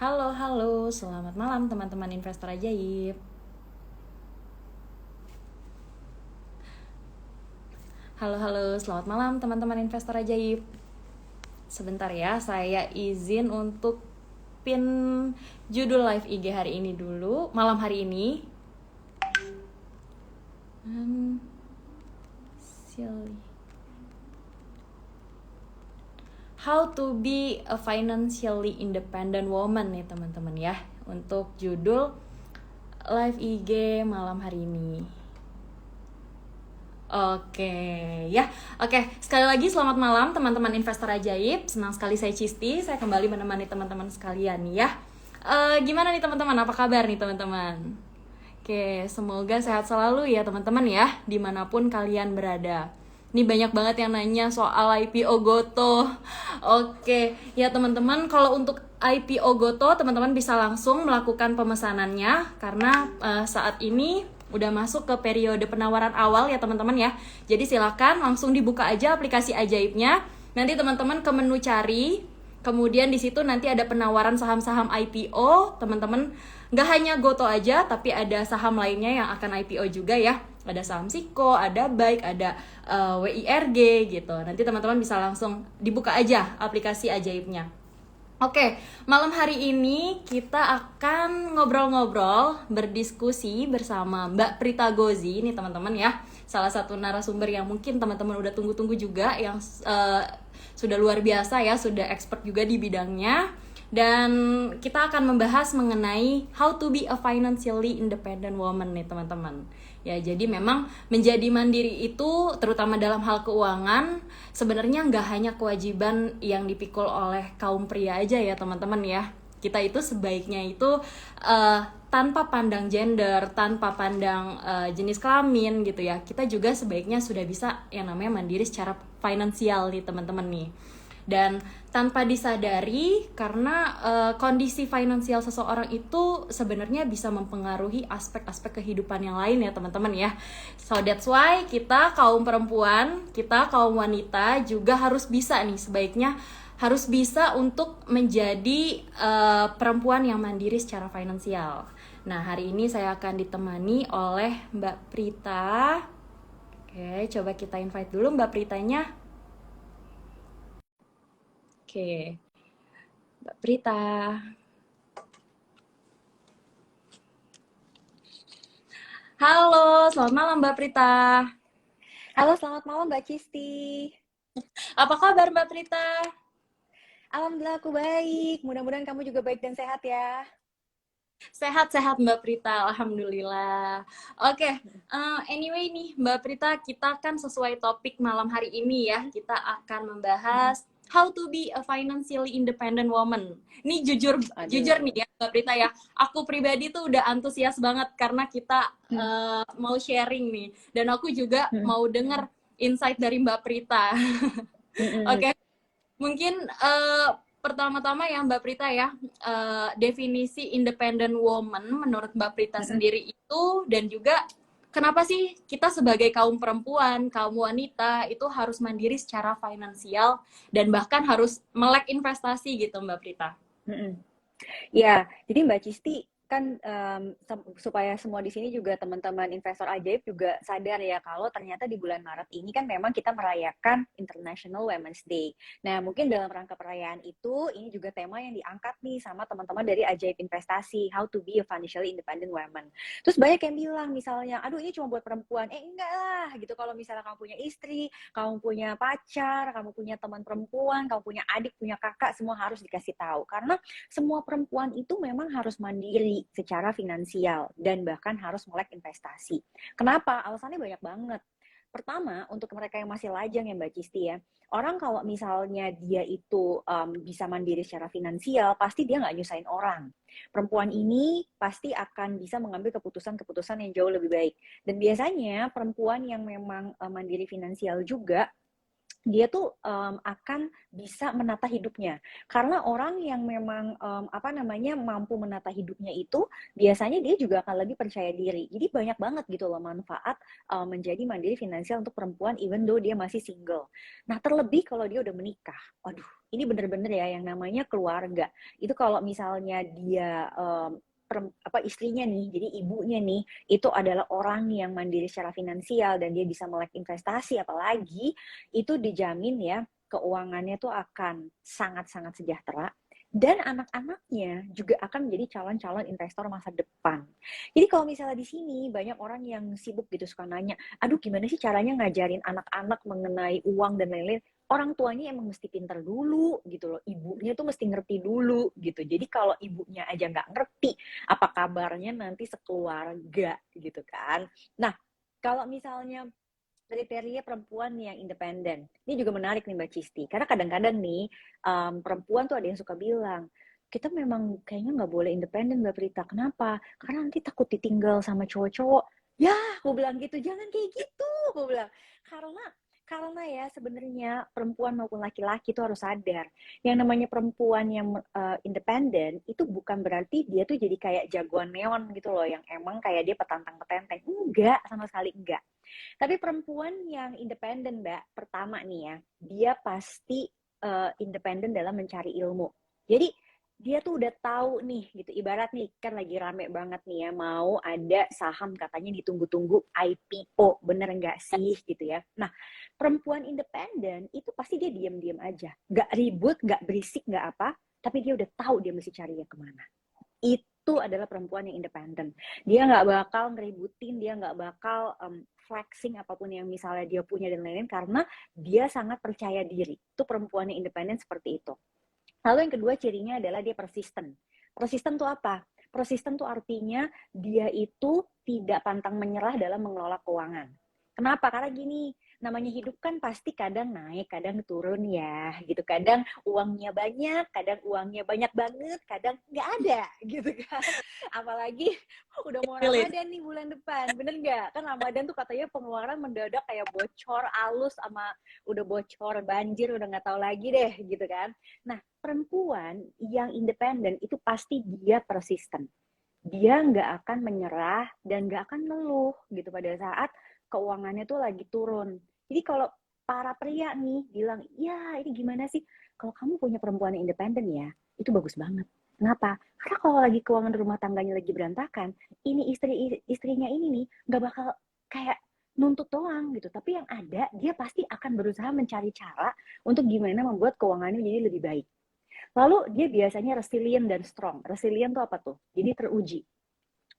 Halo, halo, selamat malam teman-teman investor ajaib. Halo, halo, selamat malam teman-teman investor ajaib. Sebentar ya, saya izin untuk pin judul live IG hari ini dulu, malam hari ini. Silly. How to be a financially independent woman nih teman-teman ya, untuk judul live IG malam hari ini. Oke, ya. Oke, sekali lagi selamat malam teman-teman investor ajaib. Senang sekali saya Cisti, saya kembali menemani teman-teman sekalian ya. Gimana nih teman-teman, apa kabar nih teman-teman? Oke, semoga sehat selalu ya teman-teman ya, dimanapun kalian berada. Ini banyak banget yang nanya soal IPO Goto. Oke, ya teman-teman, kalau untuk IPO Goto, teman-teman bisa langsung melakukan pemesanannya karena saat ini udah masuk ke periode penawaran awal ya teman-teman ya. Jadi silakan langsung dibuka aja aplikasi ajaibnya. Nanti teman-teman ke menu cari, kemudian di situ nanti ada penawaran saham-saham IPO. Teman-teman nggak hanya Goto aja, tapi ada saham lainnya yang akan IPO juga ya. Ada saham Siko, ada Baik, ada WIRG gitu. Nanti teman-teman bisa langsung dibuka aja aplikasi ajaibnya. Oke, malam hari ini kita akan ngobrol-ngobrol, berdiskusi bersama Mbak Prita Gozi nih teman-teman ya. Salah satu narasumber yang mungkin teman-teman udah tunggu-tunggu juga, yang sudah luar biasa ya, sudah expert juga di bidangnya. Dan kita akan membahas mengenai how to be a financially independent woman nih teman-teman. Ya, jadi memang menjadi mandiri itu terutama dalam hal keuangan sebenarnya nggak hanya kewajiban yang dipikul oleh kaum pria aja ya teman-teman ya. Kita itu sebaiknya itu tanpa pandang gender, tanpa pandang jenis kelamin gitu ya. Kita juga sebaiknya sudah bisa yang namanya mandiri secara finansial nih teman-teman nih. Dan tanpa disadari karena kondisi finansial seseorang itu sebenarnya bisa mempengaruhi aspek-aspek kehidupan yang lain ya teman-teman ya. So that's why kita kaum perempuan, kita kaum wanita juga harus bisa nih, sebaiknya harus bisa untuk menjadi perempuan yang mandiri secara finansial. Nah, hari ini saya akan ditemani oleh Mbak Prita. Oke, coba kita invite dulu Mbak Pritanya. Oke, Mbak Prita. Halo, selamat malam Mbak Prita. Halo, selamat malam Mbak Cisti. Apa kabar Mbak Prita? Alhamdulillah aku baik. Mudah-mudahan kamu juga baik dan sehat ya. Sehat-sehat Mbak Prita, Alhamdulillah. Oke, anyway nih Mbak Prita, kita kan sesuai topik malam hari ini ya, kita akan membahas how to be a financially independent woman. Ini jujur jujur Aduh. nih ya Mbak Prita ya, aku pribadi tuh udah antusias banget karena kita mau sharing nih, dan aku juga mau denger insight dari Mbak Prita. Oke, mungkin pertama-tama ya Mbak Prita ya, definisi independent woman menurut Mbak Prita sendiri itu, dan juga kenapa sih kita sebagai kaum perempuan, kaum wanita itu harus mandiri secara finansial dan bahkan harus melek investasi gitu Mbak Prita. Ya, jadi Mbak Cisti kan supaya semua di sini juga teman-teman investor ajaib juga sadar ya kalau ternyata di bulan Maret ini kan memang kita merayakan International Women's Day. Nah, mungkin dalam rangka perayaan itu ini juga tema yang diangkat nih sama teman-teman dari Ajaib Investasi, how to be a financially independent woman. Terus banyak yang bilang misalnya, aduh ini cuma buat perempuan. Enggak lah gitu, kalau misalnya kamu punya istri, kamu punya pacar, kamu punya teman perempuan, kamu punya adik, punya kakak, semua harus dikasih tahu. Karena semua perempuan itu memang harus mandiri secara finansial dan bahkan harus melek investasi. Kenapa? Alasannya banyak banget. Pertama, untuk mereka yang masih lajang ya Mbak Cisti ya, orang kalau misalnya dia itu bisa mandiri secara finansial, pasti dia nggak nyusahin orang. Perempuan ini pasti akan bisa mengambil keputusan-keputusan yang jauh lebih baik. Dan biasanya perempuan yang memang mandiri finansial juga, dia tuh akan bisa menata hidupnya. Karena orang yang memang mampu menata hidupnya itu biasanya dia juga akan lebih percaya diri. Jadi banyak banget gitu loh manfaat menjadi mandiri finansial untuk perempuan even though dia masih single. Nah, terlebih kalau dia udah menikah. Waduh, ini bener-bener ya yang namanya keluarga. Itu kalau misalnya dia istrinya nih, jadi ibunya nih, itu adalah orang yang mandiri secara finansial dan dia bisa melek investasi apalagi, itu dijamin ya keuangannya tuh akan sangat-sangat sejahtera dan anak-anaknya juga akan menjadi calon-calon investor masa depan. Jadi kalau misalnya di sini banyak orang yang sibuk gitu suka nanya, aduh gimana sih caranya ngajarin anak-anak mengenai uang dan lain-lain. Orang tuanya emang mesti pinter dulu gitu loh, ibunya tuh mesti ngerti dulu gitu. Jadi kalau ibunya aja nggak ngerti, apa kabarnya nanti sekeluarga gitu kan. Nah, kalau misalnya kriteria perempuan yang independen. Ini juga menarik nih Mbak Cisti, karena kadang-kadang nih perempuan tuh ada yang suka bilang, kita memang kayaknya nggak boleh independen Mbak Prita. Kenapa? Karena nanti takut ditinggal sama cowok-cowok. Ya, gue bilang gitu, jangan kayak gitu, gue bilang. Karena ya sebenarnya perempuan maupun laki-laki itu harus sadar, yang namanya perempuan yang independen itu bukan berarti dia tuh jadi kayak jagoan neon gitu loh, yang emang kayak dia petantang petenteng. Enggak, sama sekali enggak. Tapi perempuan yang independen, Mbak, pertama nih ya, dia pasti independen dalam mencari ilmu. Jadi dia tuh udah tahu nih gitu. Ibarat nih kan lagi rame banget nih ya, mau ada saham katanya ditunggu-tunggu IPO, bener nggak sih gitu ya. Nah, perempuan independen itu pasti dia diam-diam aja, nggak ribut, nggak berisik, nggak apa, tapi dia udah tahu dia mesti carinya kemana. Itu adalah perempuan yang independen. Dia nggak bakal ngeributin, dia nggak bakal flexing apapun yang misalnya dia punya dan lain-lain karena dia sangat percaya diri. Itu perempuan yang independen seperti itu. Lalu yang kedua cirinya adalah dia persisten. Persisten tuh apa? Persisten tuh artinya dia itu tidak pantang menyerah dalam mengelola keuangan. Kenapa? Karena gini, namanya hidup kan pasti kadang naik, kadang turun ya, gitu. Kadang uangnya banyak, kadang uangnya banyak banget, kadang nggak ada, gitu kan. Apalagi udah mau Relate. Ramadan nih bulan depan, bener nggak? Kan Ramadan tuh katanya pengeluaran mendadak kayak bocor, alus sama udah bocor, banjir, udah nggak tahu lagi deh, gitu kan. Nah, perempuan yang independen itu pasti dia persisten. Dia nggak akan menyerah dan nggak akan ngeluh gitu pada saat keuangannya tuh lagi turun. Jadi kalau para pria nih bilang, ya ini gimana sih? Kalau kamu punya perempuan yang independen ya, itu bagus banget. Kenapa? Karena kalau lagi keuangan rumah tangganya lagi berantakan, ini istrinya ini nih nggak bakal kayak nuntut doang gitu. Tapi yang ada, dia pasti akan berusaha mencari cara untuk gimana membuat keuangannya jadi lebih baik. Lalu dia biasanya resilient dan strong. Resilient tuh apa tuh? Jadi teruji.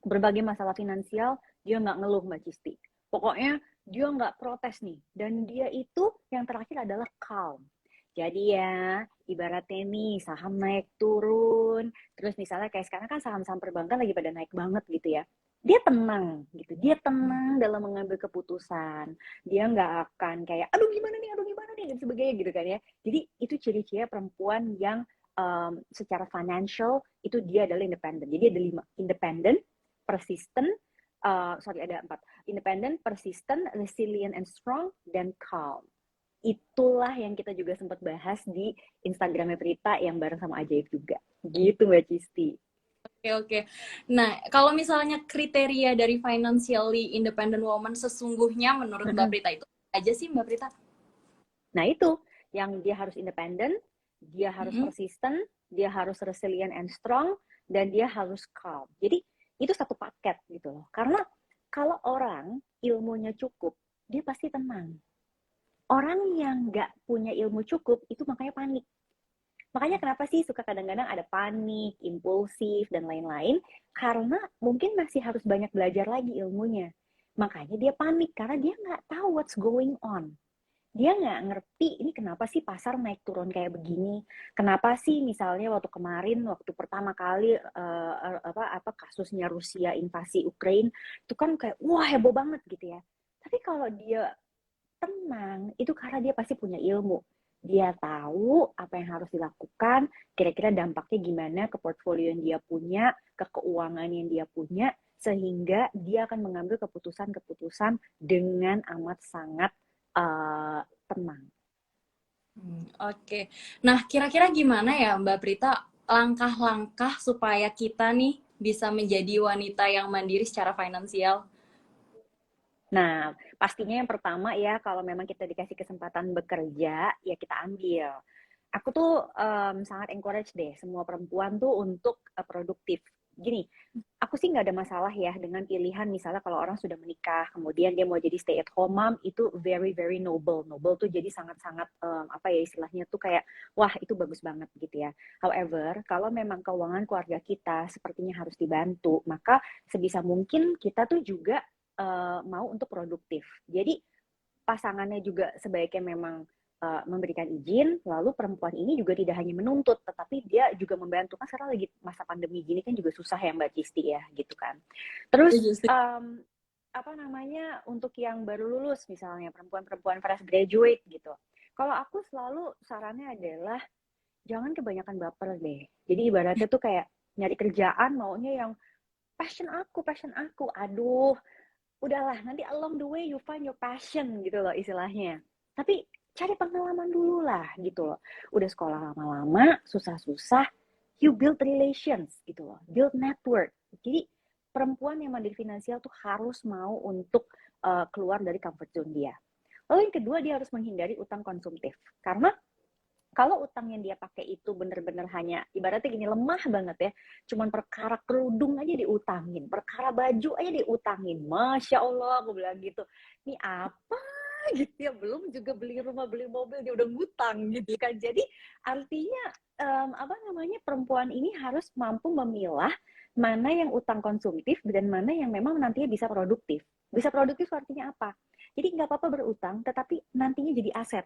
Berbagai masalah finansial, dia nggak ngeluh Mbak Cisti. Pokoknya dia nggak protes nih. Dan dia itu yang terakhir adalah calm. Jadi ya, ibaratnya nih saham naik turun, terus misalnya kayak sekarang kan saham-saham perbankan lagi pada naik banget gitu ya. Dia tenang gitu, dia tenang dalam mengambil keputusan. Dia nggak akan kayak, aduh gimana nih, dan sebagainya gitu kan ya. Jadi itu ciri-ciri perempuan yang secara financial itu dia adalah independen. Jadi ada 5, independen, persistent, ada 4, independent, persistent, resilient and strong, dan calm. Itulah yang kita juga sempat bahas di Instagramnya Prita yang bareng sama Ajaib juga. Gitu Mbak Cisti. Oke, oke. Nah, kalau misalnya kriteria dari financially independent woman sesungguhnya menurut Mbak Prita itu aja sih Mbak Prita? Nah itu, yang dia harus independen, dia harus Mm-mm. persisten, dia harus resilient and strong, dan dia harus calm. Jadi itu satu paket gitu loh. Karena kalau orang ilmunya cukup, dia pasti tenang. Orang yang nggak punya ilmu cukup, itu makanya panik. Makanya kenapa sih suka kadang-kadang ada panik, impulsif, dan lain-lain? Karena mungkin masih harus banyak belajar lagi ilmunya. Makanya dia panik, karena dia nggak tahu what's going on. Dia nggak ngerti ini kenapa sih pasar naik turun kayak begini. Kenapa sih misalnya waktu kemarin, waktu pertama kali kasusnya Rusia invasi Ukraine, itu kan kayak wah heboh banget gitu ya. Tapi kalau dia tenang, itu karena dia pasti punya ilmu. Dia tahu apa yang harus dilakukan, kira-kira dampaknya gimana ke portfolio yang dia punya, ke keuangan yang dia punya, sehingga dia akan mengambil keputusan-keputusan dengan amat sangat tenang. Oke. Nah, kira-kira gimana ya Mbak Prita langkah-langkah supaya kita nih bisa menjadi wanita yang mandiri secara finansial? Nah, pastinya yang pertama ya, kalau memang kita dikasih kesempatan bekerja, ya kita ambil. Aku tuh sangat encourage deh semua perempuan tuh untuk produktif. Gini, aku sih nggak ada masalah ya dengan pilihan misalnya kalau orang sudah menikah, kemudian dia mau jadi stay at home mom, itu very very noble. Noble tuh jadi sangat-sangat apa ya istilahnya tuh kayak wah itu bagus banget gitu ya. However, kalau memang keuangan keluarga kita sepertinya harus dibantu, maka sebisa mungkin kita tuh juga mau untuk produktif. Jadi pasangannya juga sebaiknya memang memberikan izin, lalu perempuan ini juga tidak hanya menuntut, tetapi dia juga membantu. Kan sekarang lagi masa pandemi gini kan juga susah ya Mbak Cisti ya, gitu kan. Terus Setuju, setuju. apa namanya untuk yang baru lulus misalnya perempuan-perempuan fresh graduate gitu. Kalau aku selalu sarannya adalah jangan kebanyakan baper deh. Jadi ibaratnya tuh kayak nyari kerjaan maunya yang passion aku. Aduh, udahlah nanti along the way you find your passion gitu loh istilahnya. Tapi cari pengalaman dulu lah gitu loh. Udah sekolah lama-lama, susah-susah, you build relations gitu loh, build network. Jadi perempuan yang mandiri finansial tuh harus mau untuk keluar dari comfort zone dia. Lalu yang kedua dia harus menghindari utang konsumtif. Karena kalau utang yang dia pakai itu bener-bener hanya ibaratnya gini lemah banget ya, cuman perkara kerudung aja diutangin, perkara baju aja diutangin, masya Allah aku bilang gitu, ini apa gitu ya, belum juga beli rumah beli mobil dia udah ngutang gitu kan. Jadi artinya apa namanya perempuan ini harus mampu memilah mana yang utang konsumtif dan mana yang memang nantinya bisa produktif. Bisa produktif artinya apa? Jadi nggak apa-apa berutang, tetapi nantinya jadi aset,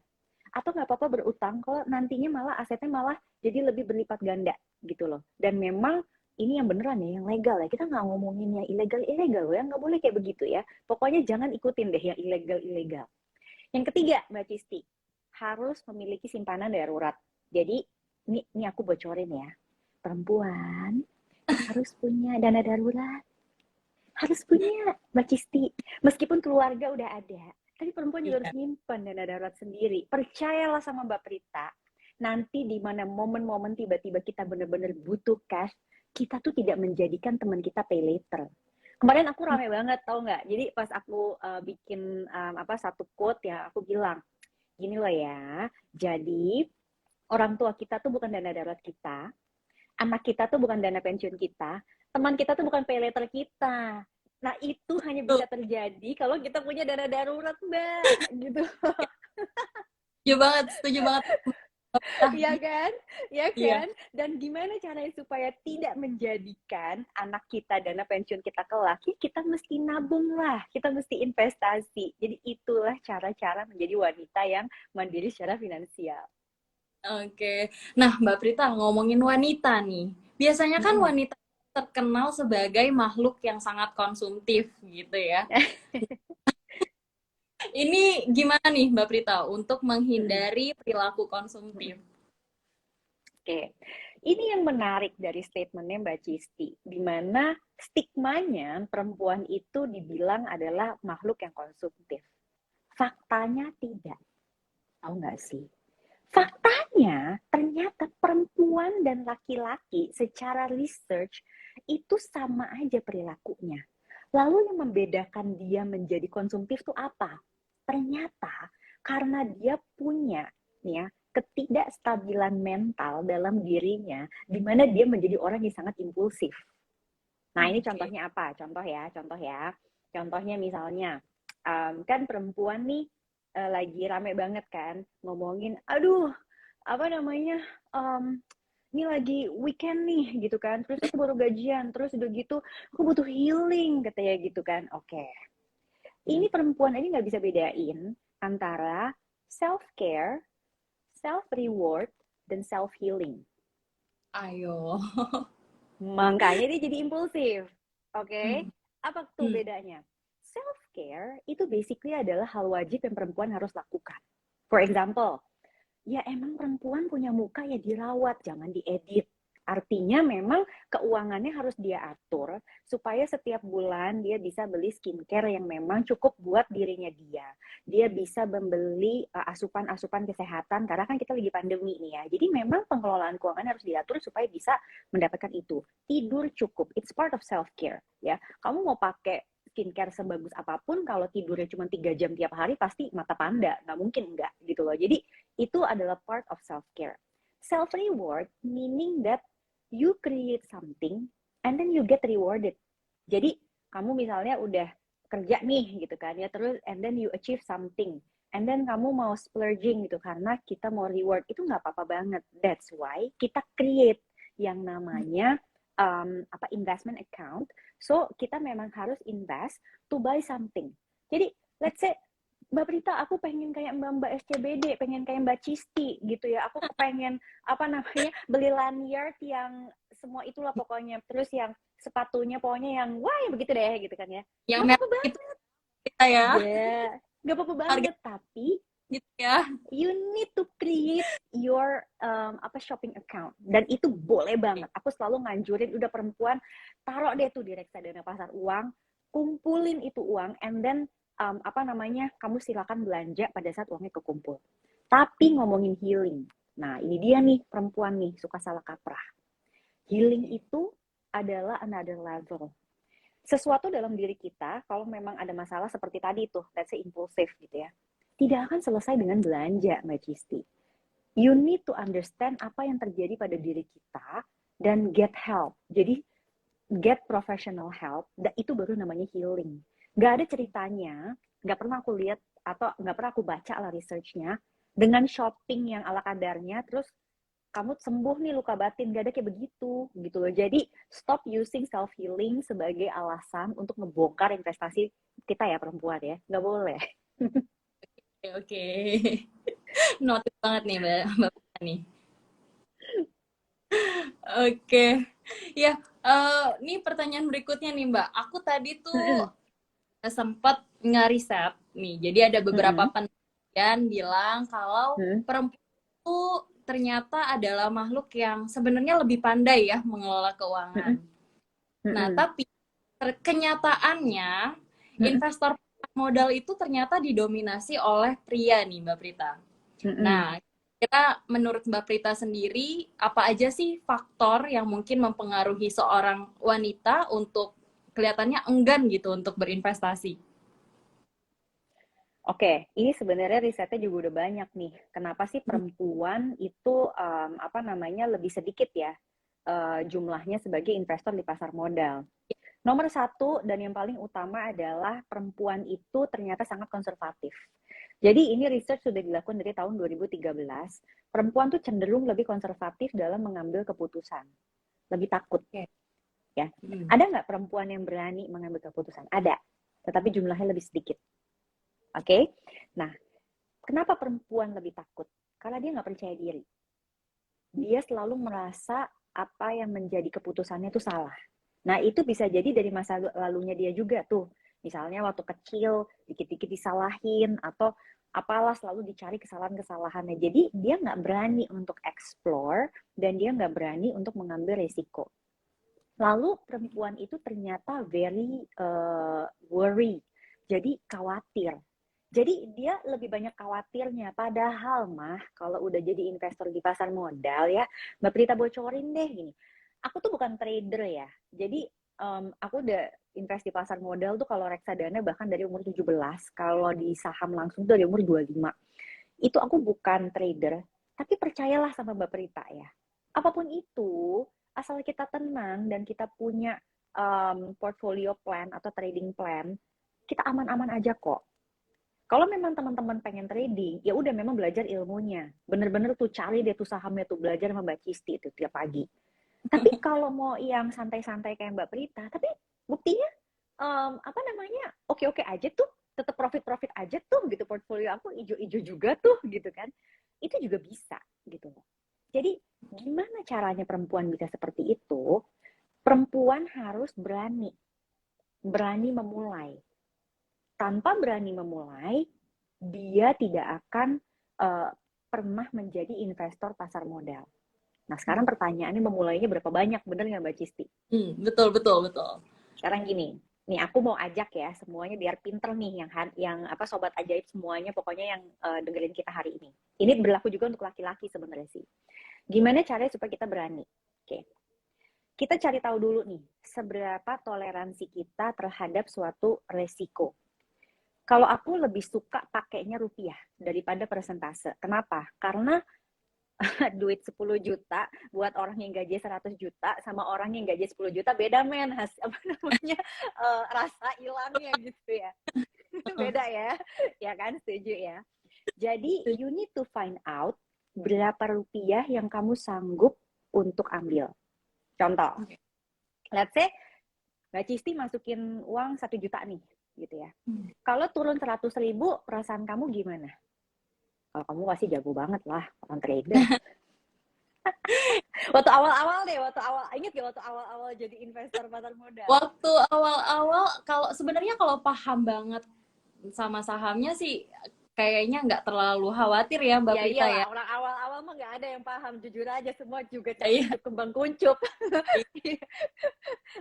atau nggak apa-apa berutang kalau nantinya malah asetnya malah jadi lebih berlipat ganda gitu loh. Dan memang ini yang beneran ya, yang legal ya. Kita nggak ngomongin yang ilegal loh ya, nggak boleh kayak begitu ya. Pokoknya jangan ikutin deh yang ilegal. Yang ketiga, Mbak Cisti, harus memiliki simpanan darurat. Jadi, ini aku bocorin ya. Perempuan harus punya dana darurat, harus punya Mbak Cisti. Meskipun keluarga udah ada, tapi perempuan juga harus Iya. nyimpan dana darurat sendiri. Percayalah sama Mbak Prita, nanti di mana momen-momen tiba-tiba kita benar-benar butuh cash, kita tuh tidak menjadikan teman kita pay later. Kemarin aku rame banget tau nggak? Jadi pas aku bikin apa satu quote ya, aku bilang gini loh ya. Jadi orang tua kita tuh bukan dana darurat kita, anak kita tuh bukan dana pensiun kita, teman kita tuh bukan pay later kita. Nah, itu hanya bisa Betul. terjadi kalau kita punya dana darurat, Mbak. Gitu. Setuju banget, setuju banget. Mbak Prita. Iya kan? Iya Iya. kan? Dan gimana caranya supaya tidak menjadikan anak kita dana pensiun kita kelak? Ya, kita mesti nabung lah, kita mesti investasi. Jadi itulah cara-cara menjadi wanita yang mandiri secara finansial. Oke. Nah, Mbak Prita ngomongin wanita nih. Biasanya kan Mm-mm. wanita terkenal sebagai makhluk yang sangat konsumtif gitu ya. Ini gimana nih Mbak Prita untuk Mm-mm. menghindari perilaku konsumtif? Mm-mm. Oke, ini yang menarik dari statementnya Mbak Cisti, di mana stigmanya perempuan itu dibilang adalah makhluk yang konsumtif. Faktanya tidak, tahu nggak sih? Faktanya ternyata perempuan dan laki-laki secara research itu sama aja perilakunya. Lalu yang membedakan dia menjadi konsumtif itu apa? Ternyata karena dia punya nih ya, ketidakstabilan mental dalam dirinya, di mana dia menjadi orang yang sangat impulsif. Nah ini Oke. contohnya apa? Contoh ya. Contohnya misalnya, kan perempuan nih lagi rame banget kan ngomongin, aduh apa namanya, um, ini lagi weekend nih gitu kan, terus aku baru gajian, terus udah gitu aku butuh healing katanya gitu kan. Oke, ini perempuan ini nggak bisa bedain antara self care, self reward, dan self healing. Ayo. Makanya dia jadi impulsif. Oke, okay? Hmm. Apa tuh Hmm. bedanya? Self care itu basically adalah hal wajib yang perempuan harus lakukan. For example, ya emang perempuan punya muka ya dirawat, jangan diedit. Artinya memang keuangannya harus dia atur supaya setiap bulan dia bisa beli skincare yang memang cukup buat dirinya dia. Dia bisa membeli asupan-asupan kesehatan karena kan kita lagi pandemi nih ya. Jadi memang pengelolaan keuangan harus diatur supaya bisa mendapatkan itu. Tidur cukup, it's part of self care ya. Kamu mau pakai skincare sebagus apapun kalau tidurnya cuma 3 jam tiap hari pasti mata panda, nggak mungkin enggak gitu loh. Jadi itu adalah part of self care. Self reward meaning that you create something and then you get rewarded. Jadi kamu misalnya udah kerja nih gitu kan ya, terus and then you achieve something and then kamu mau splurging gitu karena kita mau reward, itu nggak apa-apa banget. That's why kita create yang namanya investment account. So kita memang harus invest to buy something. Jadi let's say Mbak Prita, aku pengen kayak Mbak SCBD, pengen kayak Mbak Cisti gitu ya. Aku kepengen beli lanyard yang semua itulah pokoknya. Terus yang sepatunya pokoknya yang wah begitu deh gitu kan ya. Yang Gak apa-apa merek banget. itu kita ya. Yeah. Gak apa-apa Harga banget, tapi gitu ya. you need to create your shopping account, dan itu boleh banget. Aku selalu nganjurin udah perempuan taruh deh tuh di reksadana pasar uang, kumpulin itu uang, and then kamu silakan belanja pada saat uangnya kekumpul. Tapi ngomongin healing, nah ini dia nih perempuan nih suka salah kaprah. Healing itu adalah another level. Sesuatu dalam diri kita kalau memang ada masalah seperti tadi tuh, let's say impulsif gitu ya, tidak akan selesai dengan belanja, Mbak Cisti. You need to understand apa yang terjadi pada diri kita dan get help. Jadi get professional help, dan itu baru namanya healing. Gak ada ceritanya, gak pernah aku lihat atau gak pernah aku baca lah researchnya, dengan shopping yang ala kadarnya, terus kamu sembuh nih luka batin, gak ada kayak begitu gitu loh. Jadi stop using self healing sebagai alasan untuk ngebongkar investasi kita ya perempuan ya, nggak boleh. Oke. Notif banget nih Mbak nih. Oke. Ya, ini pertanyaan berikutnya nih Mbak. Aku tadi tuh sempat ngeriset nih. Jadi ada beberapa penelitian bilang kalau perempuan itu ternyata adalah makhluk yang sebenarnya lebih pandai ya mengelola keuangan. Nah, tapi kenyataannya investor modal itu ternyata didominasi oleh pria nih Mbak Prita. Nah, kita menurut Mbak Prita sendiri, apa aja sih faktor yang mungkin mempengaruhi seorang wanita untuk kelihatannya enggan gitu untuk berinvestasi? Oke, ini sebenarnya risetnya juga udah banyak nih. Kenapa sih perempuan itu lebih sedikit ya jumlahnya sebagai investor di pasar modal? Nomor satu dan yang paling utama adalah perempuan itu ternyata sangat konservatif. Jadi ini research sudah dilakukan dari tahun 2013. Perempuan tuh cenderung lebih konservatif dalam mengambil keputusan, lebih takut. Ya, ada nggak perempuan yang berani mengambil keputusan? Ada, tetapi jumlahnya lebih sedikit. Oke, nah kenapa perempuan lebih takut? Karena dia nggak percaya diri. Dia selalu merasa apa yang menjadi keputusannya itu salah. Nah itu bisa jadi dari masa lalunya dia juga tuh. Misalnya waktu kecil dikit-dikit disalahin atau apalah selalu dicari kesalahan-kesalahannya. Jadi dia nggak berani untuk explore dan dia nggak berani untuk mengambil resiko. Lalu perempuan itu ternyata very worry. Jadi khawatir. Jadi dia lebih banyak khawatirnya. Padahal mah kalau udah jadi investor di pasar modal ya, Mbak Prita bocorin deh gini. Aku tuh bukan trader ya. Jadi aku udah invest di pasar modal tuh kalau reksadana bahkan dari umur 17. Kalau di saham langsung tuh dari umur 25. Itu aku bukan trader. Tapi percayalah sama Mbak Prita ya. Apapun itu, asal kita tenang dan kita punya portfolio plan atau trading plan, kita aman-aman aja kok. Kalau memang teman-teman pengen trading, ya udah memang belajar ilmunya. Bener-bener tuh cari deh tuh sahamnya tuh, belajar sama Mbak Cisti itu tiap pagi. Tapi kalau mau yang santai-santai kayak Mbak Prita, tapi buktinya oke-oke aja tuh, tetap profit-profit aja tuh gitu, portfolio aku ijo-ijo juga tuh gitu kan. Itu juga bisa gitu loh. Jadi gimana caranya perempuan bisa seperti itu? Perempuan harus berani memulai. Tanpa berani memulai, dia tidak akan pernah menjadi investor pasar modal. Nah, sekarang pertanyaannya memulainya berapa banyak, bener nggak Mbak Cisti? Betul, betul, betul. Sekarang gini, nih aku mau ajak ya semuanya biar pinter nih yang apa sobat ajaib semuanya pokoknya yang dengerin kita hari ini. Ini berlaku juga untuk laki-laki sebenarnya sih. Gimana caranya supaya kita berani? Oke. Kita cari tahu dulu nih, seberapa toleransi kita terhadap suatu resiko. Kalau aku lebih suka pakainya rupiah daripada persentase. Kenapa? Karena duit 10 juta buat orang yang gaji 100 juta sama orang yang gaji 10 juta beda men, apa namanya, rasa hilangnya gitu ya. Beda ya, ya kan, setuju ya. Jadi you need to find out berapa rupiah yang kamu sanggup untuk ambil. Contoh, let's say Mbak Cisti masukin uang 1 juta nih, gitu ya. Kalau turun 100.000, perasaan kamu gimana? Kalau kamu pasti jago banget lah, orang trader. Waktu awal-awal deh, inget gak waktu awal-awal jadi investor pasar modal? Waktu awal-awal, sebenarnya kalau paham banget sama sahamnya sih, kayaknya nggak terlalu khawatir ya Mbak Prita ya. Orang awal-awal mah nggak ada yang paham, jujur aja semua juga Iya. kembang kuncup.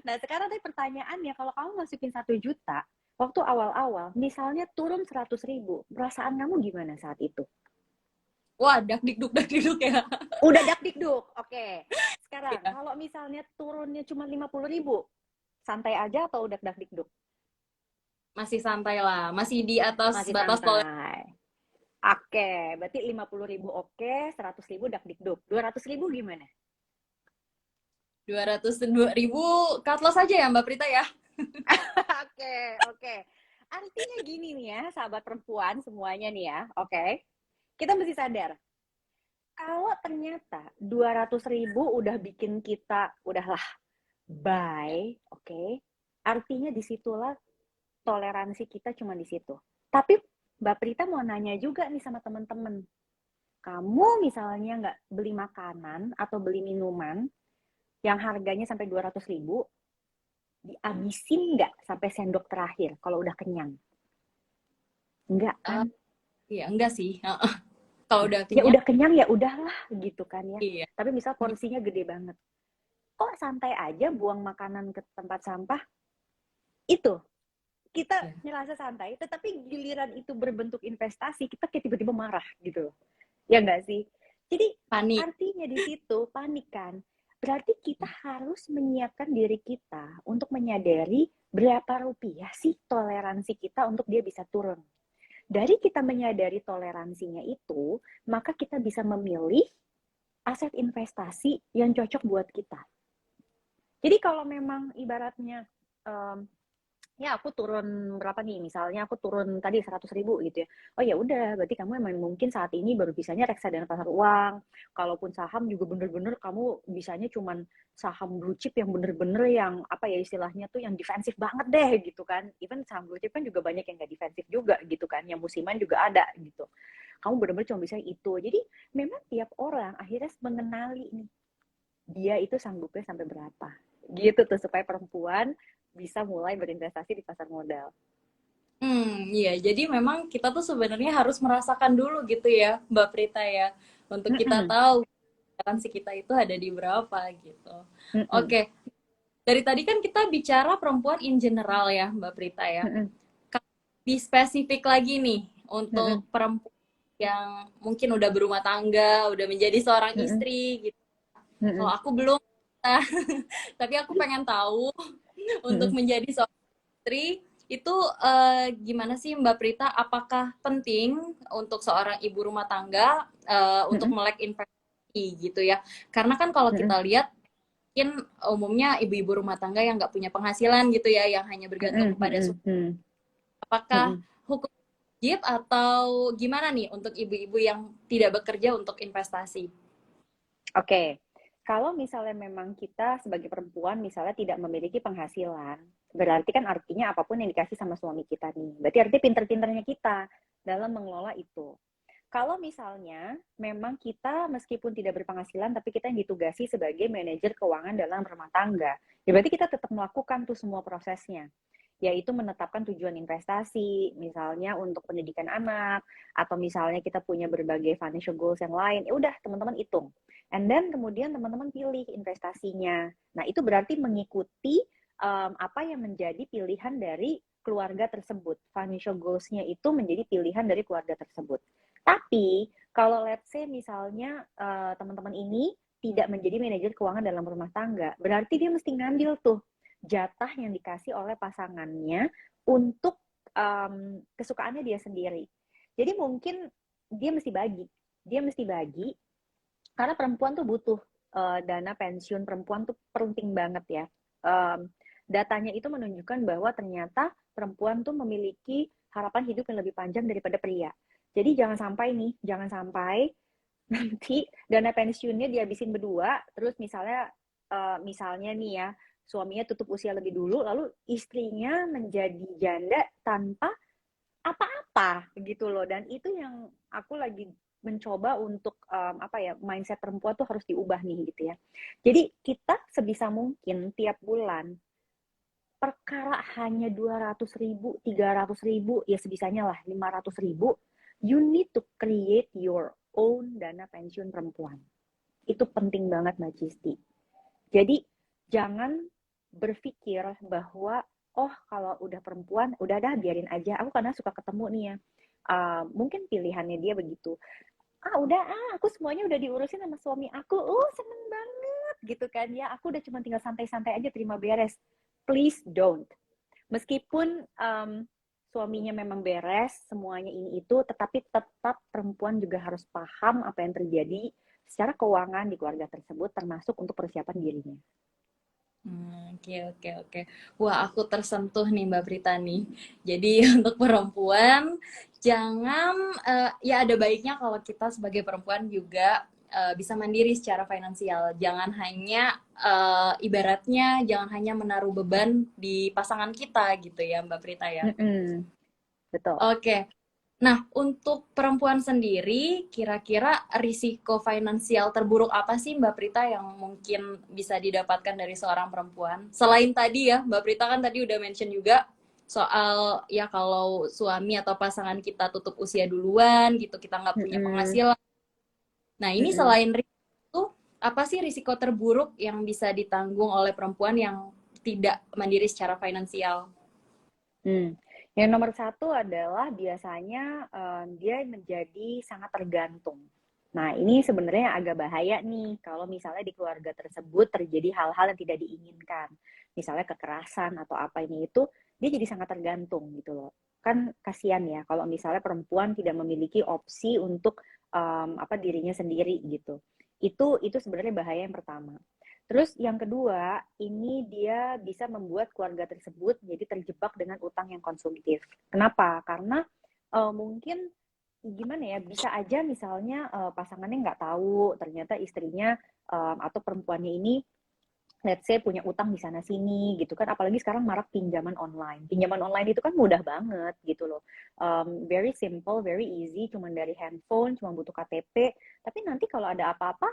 Nah sekarang tadi pertanyaannya, kalau kamu masukin 1 juta, waktu awal-awal, misalnya turun 100.000, perasaan kamu gimana saat itu? Wah, dakdikduk ya. Udah dakdikduk, oke. Sekarang, Iya. kalau misalnya turunnya cuma 50.000, santai aja atau udah dakdikduk? Masih santai lah, masih di atas Masih batas toleransi. santai. Oke, berarti 50.000 oke, 100.000 dakdikduk. 200.000 gimana? 202.000 cut loss aja ya Mbak Prita ya. Oke. Artinya gini nih ya, sahabat perempuan semuanya nih ya, oke. Kita mesti sadar, kalau ternyata 200.000 udah bikin kita, udahlah, bye, oke. Artinya disitulah toleransi kita cuma di situ. Tapi Mbak Prita mau nanya juga nih sama teman-teman. Kamu misalnya nggak beli makanan atau beli minuman yang harganya sampai 200.000, dihabisin nggak sampai sendok terakhir kalau udah kenyang? Enggak kan? Iya, enggak sih. Kalau udah Ya kenyang, udah kenyang ya udahlah gitu kan ya. iya. Tapi misal porsinya gede banget. Kok santai aja buang makanan ke tempat sampah? Itu kita Iya. ngerasa santai, tetapi giliran itu berbentuk investasi, kita kayak tiba-tiba marah gitu. Ya enggak sih? Jadi Panik. artinya di situ panik kan. Berarti kita harus menyiapkan diri kita untuk menyadari berapa rupiah sih toleransi kita untuk dia bisa turun. Dari kita menyadari toleransinya itu, maka kita bisa memilih aset investasi yang cocok buat kita. Jadi kalau memang ibaratnya ya aku turun berapa nih, misalnya aku turun tadi 100.000 gitu ya, oh ya udah berarti kamu emang mungkin saat ini baru bisanya reksadana pasar uang, kalaupun saham juga bener-bener kamu bisanya cuman saham blue chip yang bener-bener yang apa ya istilahnya tuh yang defensif banget deh gitu kan, even saham blue chip kan juga banyak yang gak defensif juga gitu kan, yang musiman juga ada gitu, kamu bener-bener cuma bisa itu. Jadi memang tiap orang akhirnya mengenali nih dia itu sanggupnya sampai berapa gitu tuh supaya perempuan bisa mulai berinvestasi di pasar modal. Iya. Jadi memang kita tuh sebenarnya harus merasakan dulu gitu ya, Mbak Prita ya, untuk kita tahu toleransi kita itu ada di berapa gitu. Oke. Dari tadi kan kita bicara perempuan in general ya, Mbak Prita ya. Di spesifik lagi nih untuk perempuan yang mungkin udah berumah tangga, udah menjadi seorang istri gitu. Kalau aku belum, tapi aku pengen tahu untuk menjadi seorang istri itu gimana sih Mbak Prita? Apakah penting untuk seorang ibu rumah tangga untuk melek investasi gitu ya? Karena kan kalau kita lihat mungkin umumnya ibu-ibu rumah tangga yang nggak punya penghasilan gitu ya, yang hanya bergantung kepada suami. Apakah hukum wajib atau gimana nih untuk ibu-ibu yang tidak bekerja untuk investasi? Oke. Kalau misalnya memang kita sebagai perempuan misalnya tidak memiliki penghasilan, berarti kan artinya apapun yang dikasih sama suami kita nih. Berarti artinya pinter-pinternya kita dalam mengelola itu. Kalau misalnya memang kita meskipun tidak berpenghasilan tapi kita yang ditugasi sebagai manajer keuangan dalam rumah tangga, ya berarti kita tetap melakukan tuh semua prosesnya. yaitu menetapkan tujuan investasi, misalnya untuk pendidikan anak, atau misalnya kita punya berbagai financial goals yang lain, ya udah teman-teman hitung. And then kemudian teman-teman pilih investasinya. Nah, itu berarti mengikuti apa yang menjadi pilihan dari keluarga tersebut. Financial goals-nya itu menjadi pilihan dari keluarga tersebut. Tapi, kalau let's say misalnya teman-teman ini tidak menjadi manajer keuangan dalam rumah tangga, berarti dia mesti ngambil tuh jatah yang dikasih oleh pasangannya untuk kesukaannya dia sendiri. Jadi mungkin dia mesti bagi karena perempuan tuh butuh dana pensiun. Perempuan tuh penting banget ya. Datanya itu menunjukkan bahwa ternyata perempuan tuh memiliki harapan hidup yang lebih panjang daripada pria. Jadi jangan sampai nanti dana pensiunnya dihabisin berdua, terus misalnya nih ya, suaminya tutup usia lebih dulu, lalu istrinya menjadi janda tanpa apa-apa gitu loh. Dan itu yang aku lagi mencoba untuk mindset perempuan tuh harus diubah nih gitu ya. Jadi kita sebisa mungkin tiap bulan perkara hanya 200.000, 300.000, ya sebisanya lah 500.000, you need to create your own dana pensiun perempuan. Itu penting banget Mbak Cisti. Jadi jangan berpikir bahwa oh kalau udah perempuan udah dah biarin aja. Aku karena suka ketemu nih ya, mungkin pilihannya dia begitu. Aku semuanya udah diurusin sama suami aku. Seneng banget gitu kan ya. Aku udah cuma tinggal santai-santai aja terima beres. Please don't. Meskipun suaminya memang beres semuanya ini itu, tetapi tetap perempuan juga harus paham apa yang terjadi secara keuangan di keluarga tersebut, termasuk untuk persiapan dirinya. Oke. Wah, aku tersentuh nih Mbak Prita nih. Jadi untuk perempuan, jangan, ya ada baiknya kalau kita sebagai perempuan juga bisa mandiri secara finansial. Jangan hanya, ibaratnya jangan hanya menaruh beban di pasangan kita gitu ya Mbak Prita ya. Betul. Oke. Nah, untuk perempuan sendiri, kira-kira risiko finansial terburuk apa sih Mbak Prita yang mungkin bisa didapatkan dari seorang perempuan? Selain tadi ya, Mbak Prita kan tadi udah mention juga soal ya kalau suami atau pasangan kita tutup usia duluan gitu, kita nggak punya penghasilan. Nah, ini selain risiko, apa sih risiko terburuk yang bisa ditanggung oleh perempuan yang tidak mandiri secara finansial? Yang nomor satu adalah biasanya dia menjadi sangat tergantung. Nah, ini sebenarnya agak bahaya nih kalau misalnya di keluarga tersebut terjadi hal-hal yang tidak diinginkan. Misalnya kekerasan atau apa ini itu, dia jadi sangat tergantung gitu loh. Kan kasihan ya kalau misalnya perempuan tidak memiliki opsi untuk dirinya sendiri gitu. Itu sebenarnya bahaya yang pertama. Terus yang kedua, ini dia bisa membuat keluarga tersebut menjadi terjebak dengan utang yang konsumtif. Kenapa? Karena mungkin gimana ya, bisa aja misalnya pasangannya nggak tahu ternyata istrinya atau perempuannya ini let's say punya utang di sana sini gitu kan. Apalagi sekarang marak pinjaman online. Pinjaman online itu kan mudah banget gitu loh. Very simple, very easy, cuman dari handphone, cuma butuh KTP. Tapi nanti kalau ada apa-apa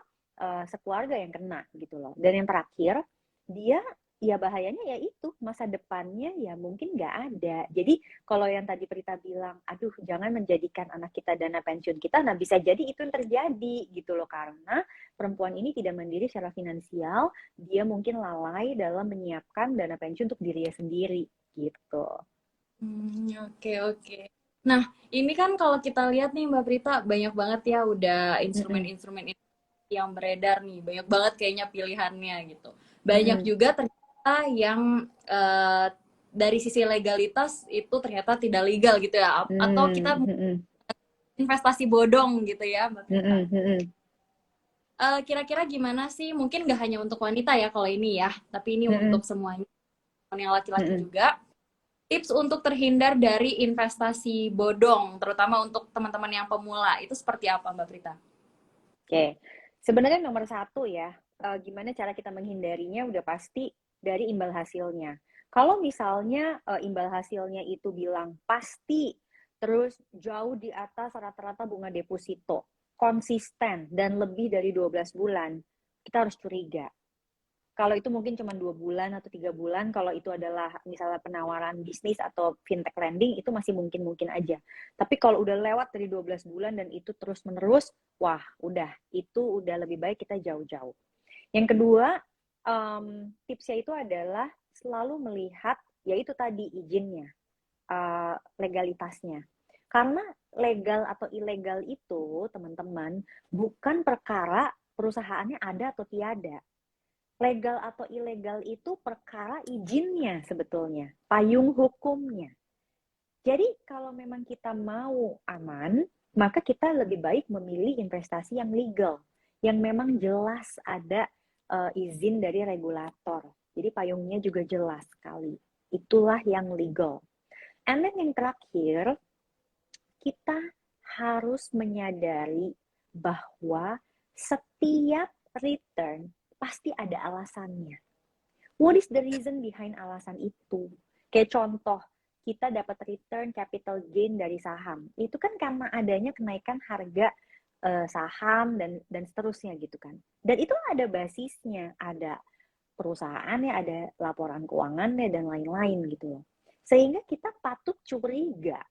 sekeluarga yang kena gitu loh. Dan yang terakhir, dia ya bahayanya ya itu masa depannya ya mungkin nggak ada. Jadi kalau yang tadi Prita bilang, aduh jangan menjadikan anak kita dana pensiun kita, nah bisa jadi itu yang terjadi gitu loh, karena perempuan ini tidak mandiri secara finansial, dia mungkin lalai dalam menyiapkan dana pensiun untuk dirinya sendiri gitu. Oke. Nah, ini kan kalau kita lihat nih Mbak Prita, banyak banget ya udah instrumen-instrumen yang beredar nih. Banyak banget kayaknya pilihannya gitu. Banyak juga ternyata yang dari sisi legalitas itu ternyata tidak legal gitu ya. Atau kita investasi bodong gitu ya Mbak Prita. Kira-kira gimana sih? Mungkin nggak hanya untuk wanita ya kalau ini ya, tapi ini untuk semuanya, yang laki-laki juga. Tips untuk terhindar dari investasi bodong, terutama untuk teman-teman yang pemula, itu seperti apa Mbak Prita? Oke, sebenarnya nomor satu ya, gimana cara kita menghindarinya udah pasti dari imbal hasilnya. Kalau misalnya imbal hasilnya itu bilang pasti, terus jauh di atas rata-rata bunga deposito, konsisten, dan lebih dari 12 bulan, kita harus curiga. Kalau itu mungkin cuma 2 bulan atau 3 bulan, kalau itu adalah misalnya penawaran bisnis atau fintech lending, itu masih mungkin-mungkin aja. Tapi kalau udah lewat dari 12 bulan dan itu terus-menerus, wah udah, itu udah lebih baik kita jauh-jauh. Yang kedua, tipsnya itu adalah selalu melihat, yaitu tadi izinnya, legalitasnya. Karena legal atau ilegal itu, teman-teman, bukan perkara perusahaannya ada atau tiada. Legal atau ilegal itu perkara izinnya sebetulnya, payung hukumnya. Jadi kalau memang kita mau aman, maka kita lebih baik memilih investasi yang legal, yang memang jelas ada izin dari regulator. Jadi payungnya juga jelas sekali. Itulah yang legal. And then yang terakhir, kita harus menyadari bahwa setiap return pasti ada alasannya. What is the reason behind alasan itu? Kayak contoh, kita dapat return capital gain dari saham. Itu kan karena adanya kenaikan harga saham dan seterusnya gitu kan. Dan itu ada basisnya, ada perusahaannya, ada laporan keuangannya dan lain-lain gitu loh. Sehingga kita patut curiga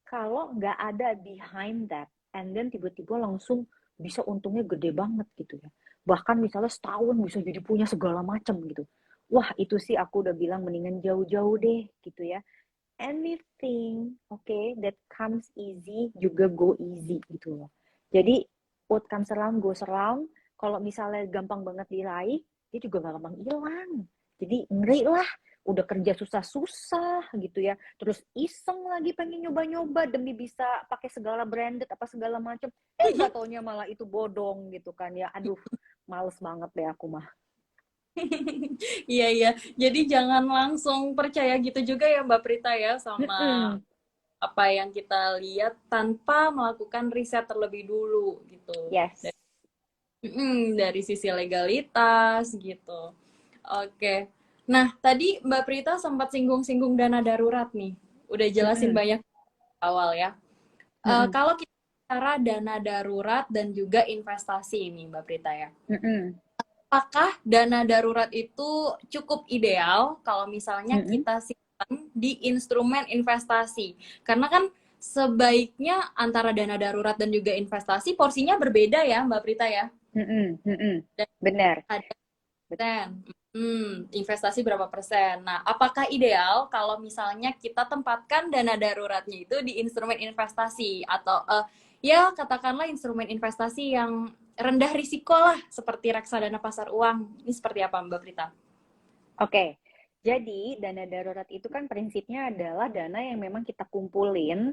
kalau nggak ada behind that, and then tiba-tiba langsung bisa untungnya gede banget gitu ya. Bahkan misalnya setahun bisa jadi punya segala macam gitu. Wah, itu sih aku udah bilang mendingan jauh-jauh deh gitu ya. Anything, okay, that comes easy juga go easy gitu loh. Jadi, what comes around goes around. Kalau misalnya gampang banget diraih, dia juga gak gampang hilang. Jadi ngeri lah, udah kerja susah-susah gitu ya. Terus iseng lagi pengen nyoba-nyoba demi bisa pakai segala branded apa segala macam. Gak taunya malah itu bodong gitu kan ya. Aduh, males banget deh aku mah. Iya, iya. Jadi jangan langsung percaya gitu juga ya Mbak Prita ya sama Mm-mm. apa yang kita lihat tanpa melakukan riset terlebih dulu gitu. Yes. Dari sisi legalitas gitu. Oke. Nah, tadi Mbak Prita sempat singgung-singgung dana darurat nih. Udah jelasin Mm-mm. banyak awal ya. Mm-mm. Kalau kita bicara dana darurat dan juga investasi ini Mbak Prita ya. Mm-mm. Apakah dana darurat itu cukup ideal kalau misalnya Mm-mm. kita simpan di instrumen investasi? Karena kan sebaiknya antara dana darurat dan juga investasi porsinya berbeda ya Mbak Prita ya. Mm-mm. Mm-mm. Dan Benar. ada persen. Investasi berapa persen? Nah, apakah ideal kalau misalnya kita tempatkan dana daruratnya itu di instrumen investasi atau ya katakanlah instrumen investasi yang rendah risiko lah seperti reksadana pasar uang. Ini seperti apa Mbak Prita? Oke, jadi dana darurat itu kan prinsipnya adalah dana yang memang kita kumpulin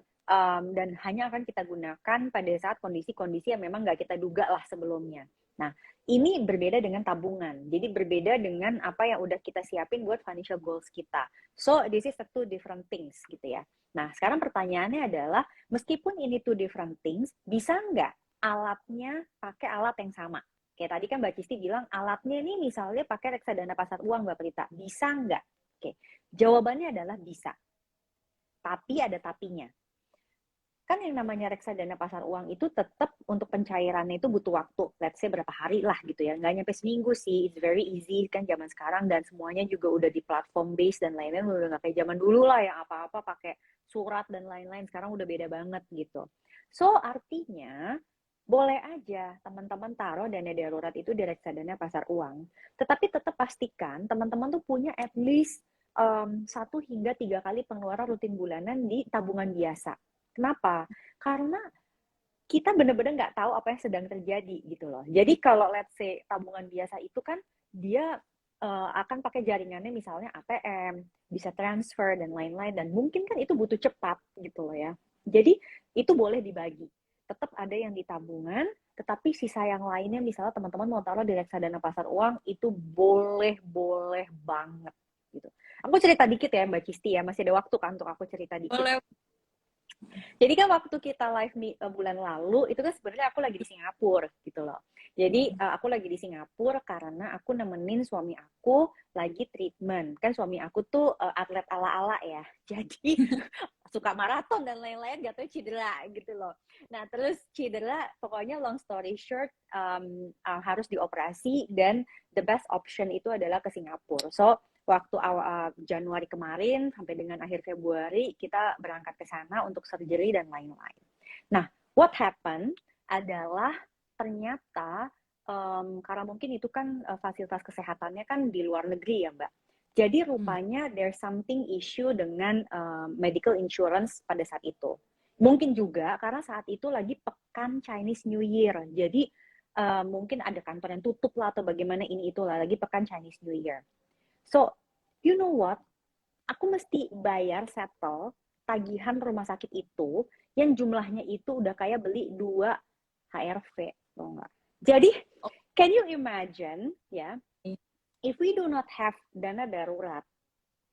dan hanya akan kita gunakan pada saat kondisi-kondisi yang memang nggak kita duga lah sebelumnya. Nah, ini berbeda dengan tabungan. Jadi berbeda dengan apa yang udah kita siapin buat financial goals kita. So, this is the two different things gitu ya. Nah, sekarang pertanyaannya adalah, meskipun ini two different things, bisa nggak alatnya pakai alat yang sama? Kayak tadi kan Mbak Cisti bilang alatnya ini misalnya pakai reksadana pasar uang Mbak Prita. Bisa nggak? Oke, jawabannya adalah bisa. Tapi ada tapinya. Kan yang namanya reksadana pasar uang itu tetap untuk pencairannya itu butuh waktu. Let's say berapa hari lah gitu ya. Nggak nyampe seminggu sih. It's very easy kan zaman sekarang. Dan semuanya juga udah di platform base dan lain-lain. Udah nggak kayak zaman dulu lah yang apa-apa pakai surat dan lain-lain. Sekarang udah beda banget gitu. So artinya boleh aja teman-teman taruh dana darurat itu di reksadana pasar uang. Tetapi tetap pastikan teman-teman tuh punya at least 1 hingga 3 kali pengeluaran rutin bulanan di tabungan biasa. Kenapa? Karena kita benar-benar nggak tahu apa yang sedang terjadi gitu loh. Jadi kalau let's say tabungan biasa itu kan dia akan pakai jaringannya misalnya ATM, bisa transfer dan lain-lain dan mungkin kan itu butuh cepat gitu loh ya. Jadi itu boleh dibagi. Tetap ada yang di tabungan, tetapi sisa yang lainnya misalnya teman-teman mau taruh di reksadana pasar uang itu boleh banget gitu. Aku cerita dikit ya Mbak Cisti ya, masih ada waktu kan untuk aku cerita dikit. Boleh. Jadi kan waktu kita live bulan lalu itu kan sebenarnya aku lagi di Singapura gitu loh. Jadi aku lagi di Singapura karena aku nemenin suami aku lagi treatment. Kan suami aku tuh atlet ala-ala ya. Jadi suka maraton dan lain-lain jatuhnya cedera gitu loh. Nah terus cedera pokoknya long story short harus dioperasi dan the best option itu adalah ke Singapura. So waktu awal Januari kemarin sampai dengan akhir Februari kita berangkat ke sana untuk surgery dan lain-lain. Nah, what happened adalah ternyata karena mungkin itu kan fasilitas kesehatannya kan di luar negeri ya, Mbak. Jadi rupanya there's something issue dengan medical insurance pada saat itu. Mungkin juga karena saat itu lagi pekan Chinese New Year. Jadi mungkin ada kantor yang tutup lah atau bagaimana ini itulah lagi pekan Chinese New Year. So, you know what? Aku mesti bayar settle tagihan rumah sakit itu yang jumlahnya itu udah kayak beli 2 HRV, tau nggak? Jadi, can you imagine ya, if we do not have dana darurat,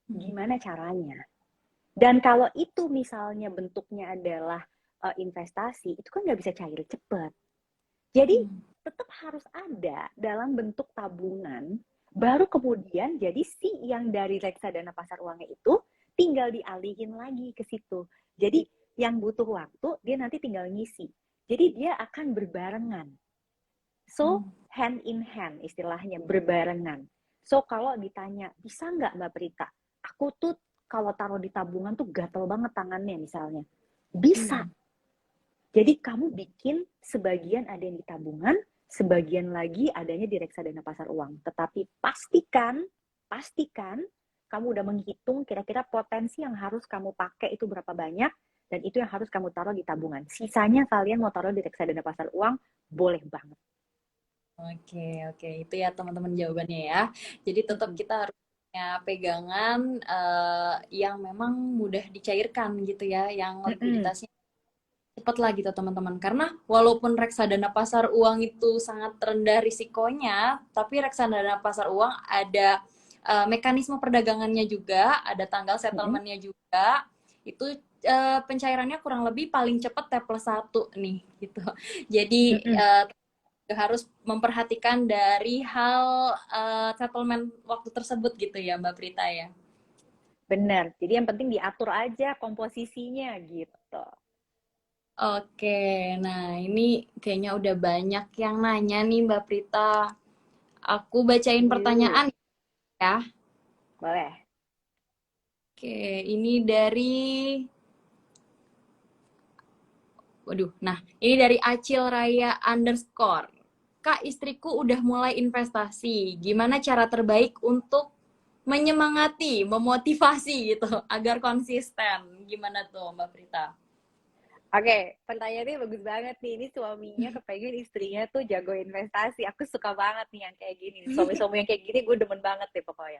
gimana caranya? Dan kalau itu misalnya bentuknya adalah investasi, itu kan nggak bisa cair cepat. Jadi, tetap harus ada dalam bentuk tabungan. Baru kemudian jadi si yang dari reksadana pasar uangnya itu tinggal dialihin lagi ke situ. Jadi yang butuh waktu dia nanti tinggal ngisi. Jadi dia akan berbarengan. So hand in hand istilahnya berbarengan. So kalau ditanya bisa nggak Mbak Prita? Aku tuh kalau taruh di tabungan tuh gatel banget tangannya misalnya. Bisa. Jadi kamu bikin sebagian ada yang di tabungan, sebagian lagi adanya di reksadana pasar uang. Tetapi pastikan kamu udah menghitung kira-kira potensi yang harus kamu pakai itu berapa banyak, dan itu yang harus kamu taruh di tabungan. Sisanya kalian mau taruh di reksadana pasar uang, boleh banget. Oke, itu ya teman-teman jawabannya ya. Jadi tetap kita harus punya pegangan yang memang mudah dicairkan gitu ya, yang likuiditasnya cepat lah gitu teman-teman. Karena walaupun reksadana pasar uang itu sangat rendah risikonya, tapi reksadana pasar uang ada mekanisme perdagangannya juga, ada tanggal settlementnya juga. Itu pencairannya kurang lebih paling cepat T+1 nih gitu. Jadi harus memperhatikan dari hal settlement waktu tersebut gitu ya Mbak Prita ya. Bener, jadi yang penting diatur aja komposisinya gitu. Oke, nah ini kayaknya udah banyak yang nanya nih Mbak Prita. Aku bacain pertanyaan ya. Boleh. Oke, ini dari ini dari Acil Raya _ Kak, istriku udah mulai investasi. Gimana cara terbaik untuk menyemangati, memotivasi gitu agar konsisten? Gimana tuh Mbak Prita? Oke, pertanyaannya bagus banget nih. Ini suaminya kepengen istrinya tuh jago investasi. Aku suka banget nih yang kayak gini. Suami-suami yang kayak gini gue demen banget deh pokoknya.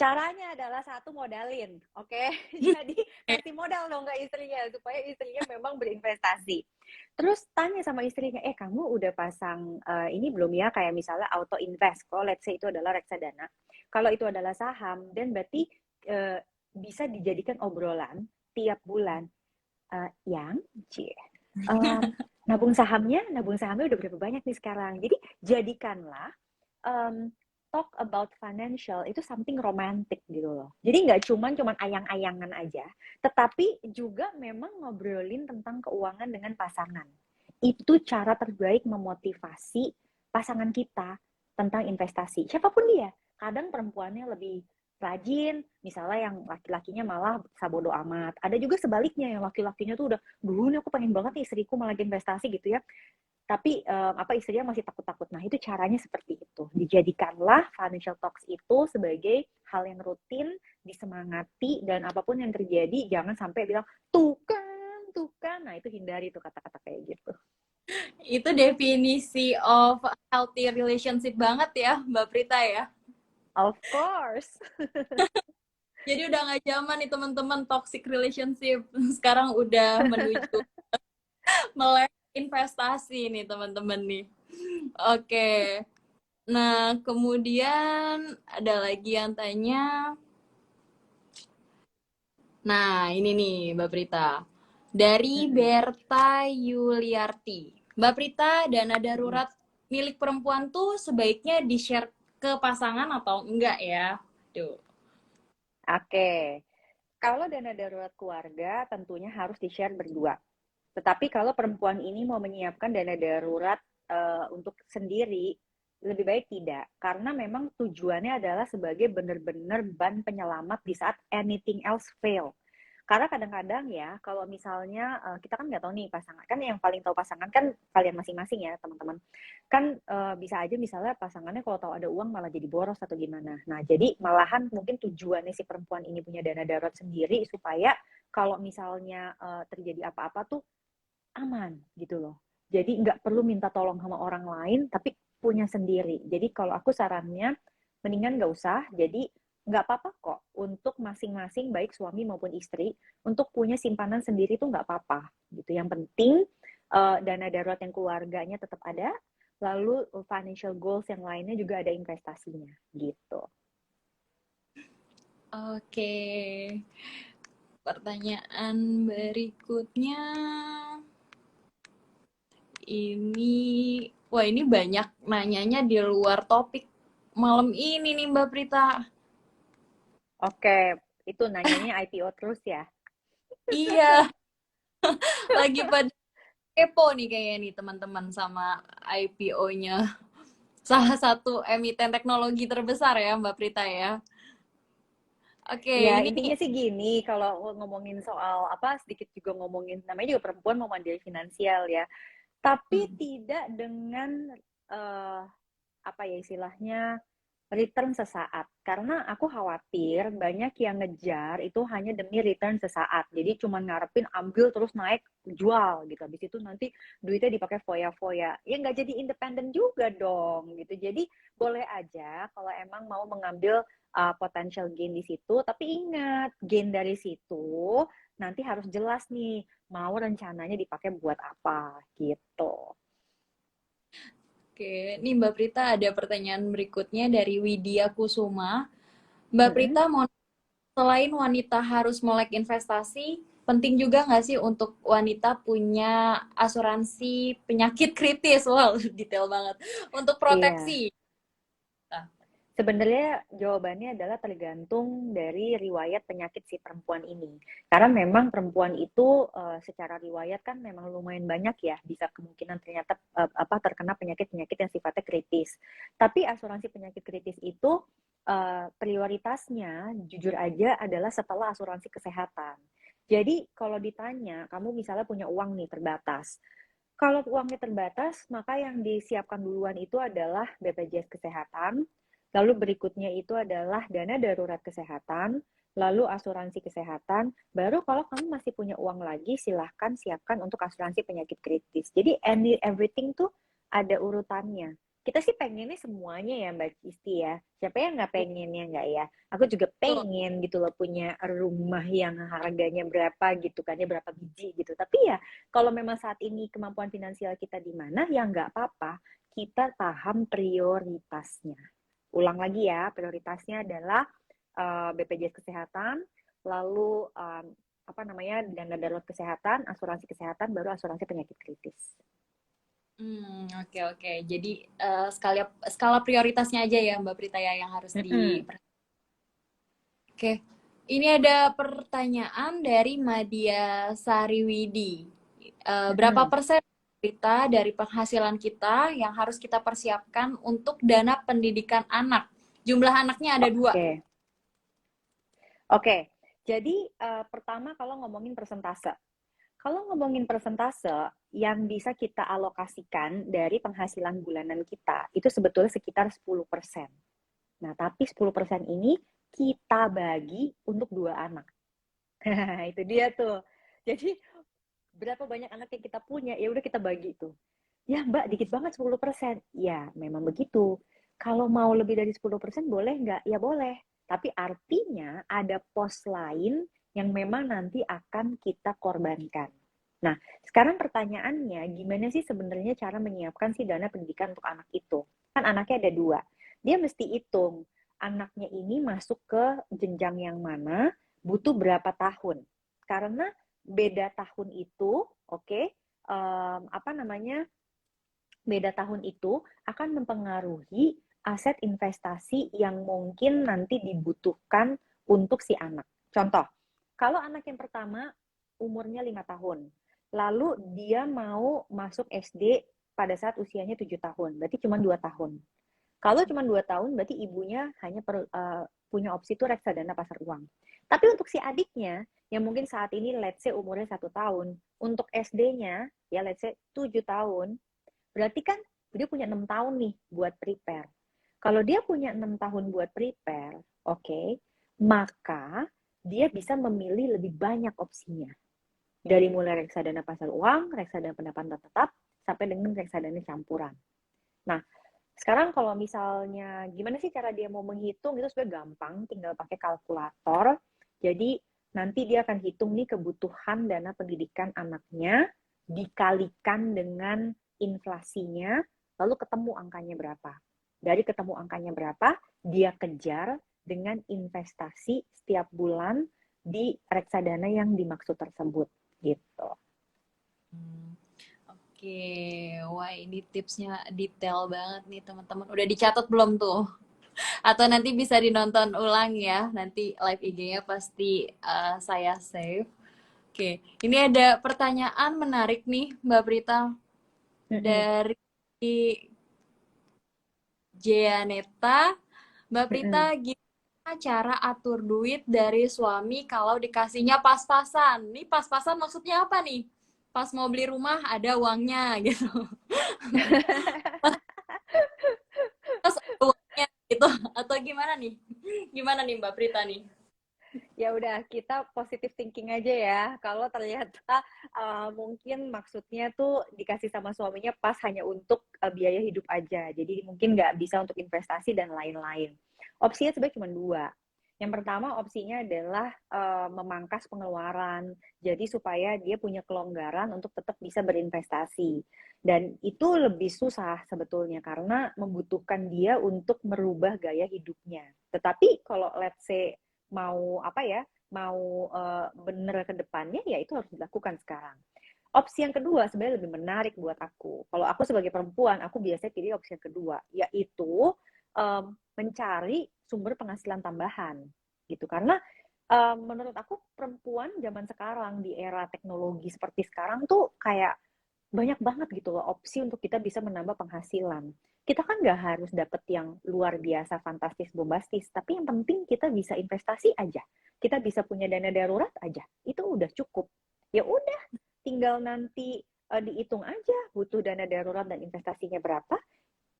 Caranya adalah satu, modalin. Oke, jadi kasih modal dong ke istrinya supaya istrinya memang berinvestasi. Terus tanya sama istrinya, kamu udah pasang ini belum ya? Kayak misalnya auto invest. Kalau let's say itu adalah reksadana. Kalau itu adalah saham, dan berarti bisa dijadikan obrolan tiap bulan. Nabung sahamnya udah berapa banyak nih sekarang. Jadi jadikanlah talk about financial itu something romantic gitu loh. Jadi nggak cuman ayang-ayangan aja, tetapi juga memang ngobrolin tentang keuangan dengan pasangan. Itu cara terbaik memotivasi pasangan kita tentang investasi. Siapapun dia, kadang perempuannya lebih rajin, misalnya yang laki-lakinya malah sabodo amat. Ada juga sebaliknya yang laki-lakinya tuh udah, dulu nih aku pengen banget nih istriku malah investasi gitu ya. Tapi istrinya masih takut-takut. Nah, itu caranya seperti itu. Dijadikanlah financial talks itu sebagai hal yang rutin, disemangati, dan apapun yang terjadi jangan sampai bilang tuh kan. Nah, itu hindari tuh kata-kata kayak gitu. Itu definisi of healthy relationship banget ya Mbak Prita ya. Of course. Jadi udah nggak zaman nih teman-teman toxic relationship. Sekarang udah menuju melek investasi nih teman-teman nih. Oke. Nah, kemudian ada lagi yang tanya. Nah, ini nih Mbak Prita. Dari Mm-mm. Berta Yuliarti. Mbak Prita, dana Mm-mm. darurat milik perempuan tuh sebaiknya di-share ke pasangan atau enggak ya? Tuh. Oke, kalau dana darurat keluarga tentunya harus di-share berdua. Tetapi kalau perempuan ini mau menyiapkan dana darurat untuk sendiri, lebih baik tidak. Karena memang tujuannya adalah sebagai benar-benar ban penyelamat di saat anything else fail. Karena kadang-kadang ya, kalau misalnya kita kan nggak tahu nih pasangan, kan yang paling tahu pasangan kan kalian masing-masing ya teman-teman. Kan bisa aja misalnya pasangannya kalau tahu ada uang malah jadi boros atau gimana. Nah jadi malahan mungkin tujuannya si perempuan ini punya dana darurat sendiri supaya kalau misalnya terjadi apa-apa tuh aman gitu loh. Jadi nggak perlu minta tolong sama orang lain, tapi punya sendiri. Jadi kalau aku sarannya, mendingan nggak usah. Jadi nggak apa-apa kok untuk masing-masing baik suami maupun istri untuk punya simpanan sendiri tuh nggak apa-apa gitu. Yang penting dana darurat yang keluarganya tetap ada, lalu financial goals yang lainnya juga ada investasinya gitu. Oke. Pertanyaan berikutnya ini, wah ini banyak nanyanya di luar topik malam ini nih Mbak Prita. Oke, itu nanyanya IPO terus ya. Iya, lagi pada kepo nih kayaknya nih teman-teman sama IPO-nya. Salah satu emiten teknologi terbesar ya Mbak Prita ya. Oke, Ya, ini intinya sih gini, kalau ngomongin soal apa, sedikit juga ngomongin, namanya juga perempuan mau mandiri finansial ya. Tapi hmm, tidak dengan, eh, apa ya istilahnya, return sesaat. Karena aku khawatir banyak yang ngejar itu hanya demi return sesaat. Jadi cuma ngarepin ambil terus naik, jual gitu. Habis itu nanti duitnya dipakai foya-foya. Ya nggak jadi independen juga dong gitu. Jadi boleh aja kalau emang mau mengambil potential gain di situ. Tapi ingat, gain dari situ nanti harus jelas nih mau rencananya dipakai buat apa gitu. oke, nih Mbak Prita ada pertanyaan berikutnya dari Widya Kusuma. Mbak Mm-mm. Prita mau, selain wanita harus melek investasi, penting juga nggak sih untuk wanita punya asuransi penyakit kritis? Wow, detail banget. Untuk Iya. proteksi. Nah, Sebenarnya jawabannya adalah tergantung dari riwayat penyakit si perempuan ini. Karena memang perempuan itu secara riwayat kan memang lumayan banyak ya bisa kemungkinan ternyata apa terkena penyakit-penyakit yang sifatnya kritis. Tapi asuransi penyakit kritis itu prioritasnya jujur aja adalah setelah asuransi kesehatan. Jadi kalau ditanya, kamu misalnya punya uang nih terbatas. Kalau uangnya terbatas, maka yang disiapkan duluan itu adalah BPJS Kesehatan, lalu berikutnya itu adalah dana darurat kesehatan, lalu asuransi kesehatan, baru kalau kamu masih punya uang lagi, silahkan siapkan untuk asuransi penyakit kritis. Jadi everything tuh ada urutannya. Kita sih pengennya semuanya ya Mbak Cisti ya. Siapa yang nggak pengennya nggak ya? Aku juga betul. pengen gitu loh punya rumah yang harganya berapa gitu kan ya, berapa biji gitu. Tapi ya kalau memang saat ini kemampuan finansial kita di mana, ya nggak apa-apa. Kita paham prioritasnya. Ulang lagi ya, prioritasnya adalah BPJS Kesehatan, lalu apa namanya dana darurat kesehatan, asuransi kesehatan, baru asuransi penyakit kritis. Oke oke. Jadi skala skala prioritasnya aja ya Mbak Prita ya yang harus Mm-mm. Oke. Ini ada pertanyaan dari Madia Sariwidi. Berapa Mm-mm. persen kita dari penghasilan kita yang harus kita persiapkan untuk dana pendidikan anak? Jumlah anaknya ada dua. Oke, oke. Jadi pertama kalau ngomongin persentase, kalau ngomongin persentase yang bisa kita alokasikan dari penghasilan bulanan kita, itu sebetulnya sekitar 10%. Nah, tapi 10% ini kita bagi untuk dua anak. Itu dia tuh. Jadi, berapa banyak anak yang kita punya, ya udah kita bagi tuh. Ya, Mbak, dikit banget 10%. Ya, memang begitu. Kalau mau lebih dari 10% boleh nggak? Ya boleh. Tapi artinya ada pos lain yang memang nanti akan kita korbankan. Nah, sekarang pertanyaannya, gimana sih sebenarnya cara menyiapkan si dana pendidikan untuk anak itu? Kan anaknya ada dua. Dia mesti hitung, anaknya ini masuk ke jenjang yang mana, butuh berapa tahun. Karena beda tahun itu, oke, beda tahun itu akan mempengaruhi aset investasi yang mungkin nanti dibutuhkan untuk si anak. Contoh, kalau anak yang pertama umurnya 5 tahun, lalu dia mau masuk SD pada saat usianya 7 tahun, berarti cuma 2 tahun. Kalau cuma 2 tahun, berarti ibunya hanya punya opsi itu reksadana pasar uang. Tapi untuk si adiknya, yang mungkin saat ini let's say umurnya 1 tahun, untuk SD-nya, ya let's say 7 tahun, berarti kan dia punya 6 tahun nih buat prepare. Kalau dia punya 6 tahun buat prepare, oke, maka dia bisa memilih lebih banyak opsinya. Dari mulai reksadana pasar uang, reksadana pendapatan tetap, sampai dengan reksadana campuran. Nah, sekarang kalau misalnya gimana sih cara dia mau menghitung, itu sebenarnya gampang, tinggal pakai kalkulator. Jadi nanti dia akan hitung nih kebutuhan dana pendidikan anaknya dikalikan dengan inflasinya, lalu ketemu angkanya berapa. Dari ketemu angkanya berapa, dia kejar dengan investasi setiap bulan di reksadana yang dimaksud tersebut gitu. Oke, wah ini tipsnya detail banget nih teman-teman. Udah dicatat belum tuh? Atau nanti bisa dinonton ulang ya. Nanti live IG-nya pasti saya save. Oke, ini ada pertanyaan menarik nih Mbak Prita dari Jeaneta. Mbak Prita, gimana cara atur duit dari suami kalau dikasihnya pas-pasan? Nih pas-pasan maksudnya apa nih? Pas mau beli rumah ada uangnya gitu. Pas ada uangnya gitu. Atau gimana nih? Gimana nih Mbak Prita nih? Ya udah, kita positive thinking aja ya. Kalau ternyata mungkin maksudnya tuh dikasih sama suaminya pas hanya untuk biaya hidup aja. Jadi mungkin nggak bisa untuk investasi dan lain-lain. Opsinya sebenarnya cuma dua. Yang pertama opsinya adalah memangkas pengeluaran. Jadi supaya dia punya kelonggaran untuk tetap bisa berinvestasi. Dan itu lebih susah sebetulnya karena membutuhkan dia untuk merubah gaya hidupnya. Tetapi kalau let's say mau bener ke depannya, ya itu harus dilakukan sekarang. Opsi yang kedua sebenarnya lebih menarik buat aku. Kalau aku sebagai perempuan, aku biasanya pilih opsi yang kedua, yaitu mencari sumber penghasilan tambahan gitu. Karena menurut aku perempuan zaman sekarang di era teknologi seperti sekarang tuh kayak banyak banget gitu loh opsi untuk kita bisa menambah penghasilan. Kita kan nggak harus dapet yang luar biasa, fantastis, bombastis, tapi yang penting kita bisa investasi aja. Kita bisa punya dana darurat aja. Itu udah cukup. Ya udah, tinggal nanti dihitung aja butuh dana darurat dan investasinya berapa.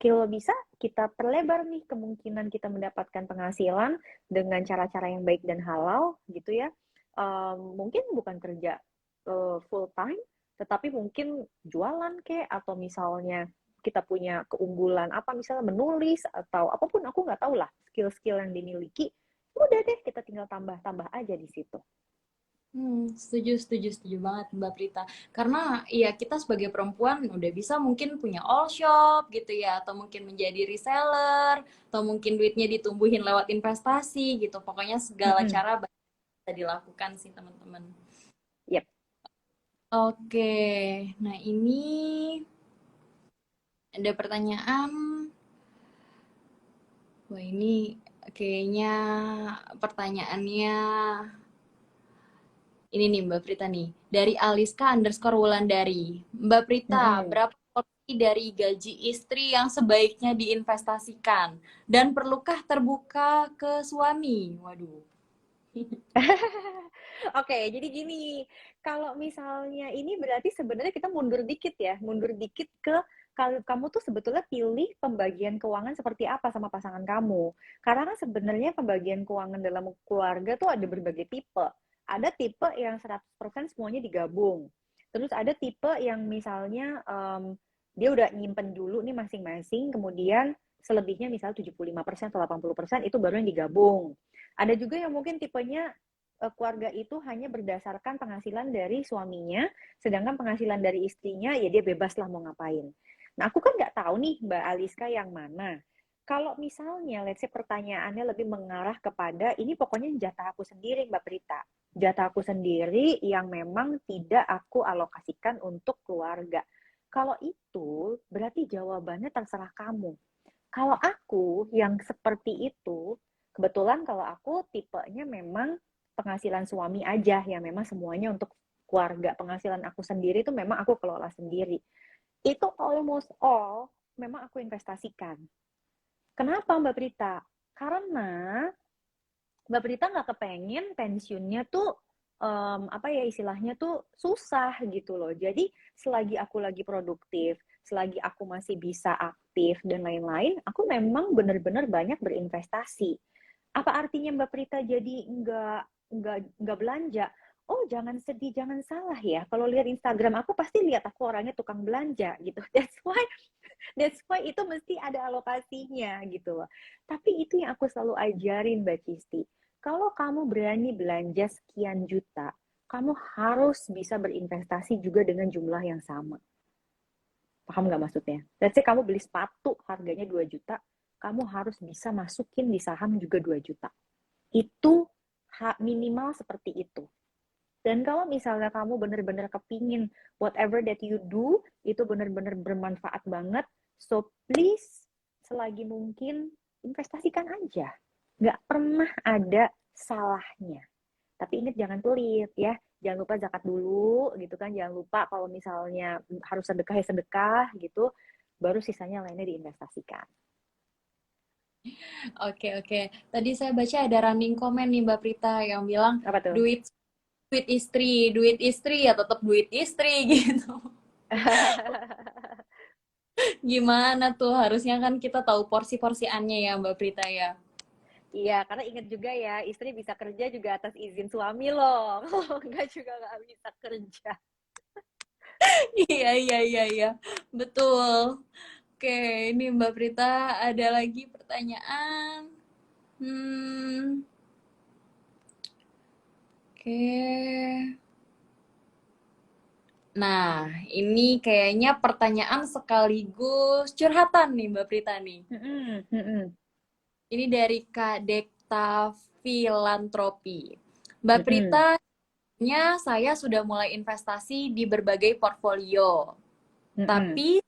Kalau bisa kita perlebar nih kemungkinan kita mendapatkan penghasilan dengan cara-cara yang baik dan halal gitu ya. Mungkin bukan kerja full time, tetapi mungkin jualan kek atau misalnya kita punya keunggulan apa misalnya menulis atau apapun aku nggak tahu lah skill-skill yang dimiliki udah deh kita tinggal tambah-tambah aja di situ. Setuju banget Mbak Prita. Karena ya kita sebagai perempuan udah bisa mungkin punya all shop gitu ya, atau mungkin menjadi reseller, atau mungkin duitnya ditumbuhin lewat investasi gitu. Pokoknya segala cara bisa dilakukan sih teman-teman. Yep. Oke, nah ini ada pertanyaan. Wah ini kayaknya pertanyaannya ini nih Mbak Prita nih. Dari Aliska_Wulandari. Mbak Prita, berapa porsi dari gaji istri yang sebaiknya diinvestasikan? Dan perlukah terbuka ke suami? Waduh. Oke, jadi gini, kalau misalnya ini berarti sebenarnya kita mundur dikit ya, mundur dikit ke kalau kamu tuh sebetulnya pilih pembagian keuangan seperti apa sama pasangan kamu. Karena kan sebenarnya pembagian keuangan dalam keluarga tuh ada berbagai tipe. Ada tipe yang 100% semuanya digabung. Terus ada tipe yang misalnya dia udah nyimpen dulu nih masing-masing, kemudian selebihnya misalnya 75% atau 80% itu baru yang digabung. Ada juga yang mungkin tipenya keluarga itu hanya berdasarkan penghasilan dari suaminya, sedangkan penghasilan dari istrinya ya dia bebas lah mau ngapain. Nah aku kan nggak tahu nih Mbak Aliska yang mana. Kalau misalnya, let's say pertanyaannya lebih mengarah kepada ini pokoknya jatah aku sendiri Mbak Prita. jatah aku sendiri yang memang tidak aku alokasikan untuk keluarga. Kalau itu, berarti jawabannya terserah kamu. Kalau aku yang seperti itu, kebetulan kalau aku tipenya memang penghasilan suami aja, yang memang semuanya untuk keluarga. Penghasilan aku sendiri itu memang aku kelola sendiri. Itu almost all memang aku investasikan. Kenapa Mbak Prita? Karena Mbak Prita nggak kepengen pensiunnya tuh apa ya istilahnya tuh susah gitu loh. Jadi selagi aku lagi produktif, selagi aku masih bisa aktif dan lain-lain, aku memang benar-benar banyak berinvestasi. Apa artinya Mbak Prita jadi nggak belanja? Oh jangan sedih, jangan salah ya. Kalau lihat Instagram aku pasti lihat aku orangnya tukang belanja gitu. That's why itu mesti ada alokasinya gitu loh. Tapi itu yang aku selalu ajarin Mbak Cisti. Kalau kamu berani belanja sekian juta, kamu harus bisa berinvestasi juga dengan jumlah yang sama. Paham nggak maksudnya? Let's say kamu beli sepatu harganya 2 juta, kamu harus bisa masukin di saham juga 2 juta. Itu minimal seperti itu. Dan kalau misalnya kamu benar-benar kepingin whatever that you do, itu benar-benar bermanfaat banget, so please, selagi mungkin, investasikan aja. Nggak pernah ada salahnya. Tapi ingat jangan pelit ya. Jangan lupa zakat dulu gitu kan. Jangan lupa kalau misalnya harus sedekah ya sedekah gitu. Baru sisanya lainnya diinvestasikan. Oke, oke. Tadi saya baca ada running comment nih Mbak Prita yang bilang Apa tuh? duit duit istri ya tetap duit istri gitu. Gimana tuh? Harusnya kan kita tahu porsi-porsiannya ya Mbak Prita ya. Iya, karena ingat juga ya, istri bisa kerja juga atas izin suami loh. Kalau enggak juga nggak bisa kerja. Iya, iya, iya, iya. Betul. Oke, ini Mbak Prita ada lagi pertanyaan. Hmm, oke. Nah, ini kayaknya pertanyaan sekaligus curhatan nih Mbak Prita nih. Mm-mm, mm-mm, Ini dari Kak Dekta Filantropi. Mbak mm-mm, Prita, saya sudah mulai investasi di berbagai portfolio, mm-mm, tapi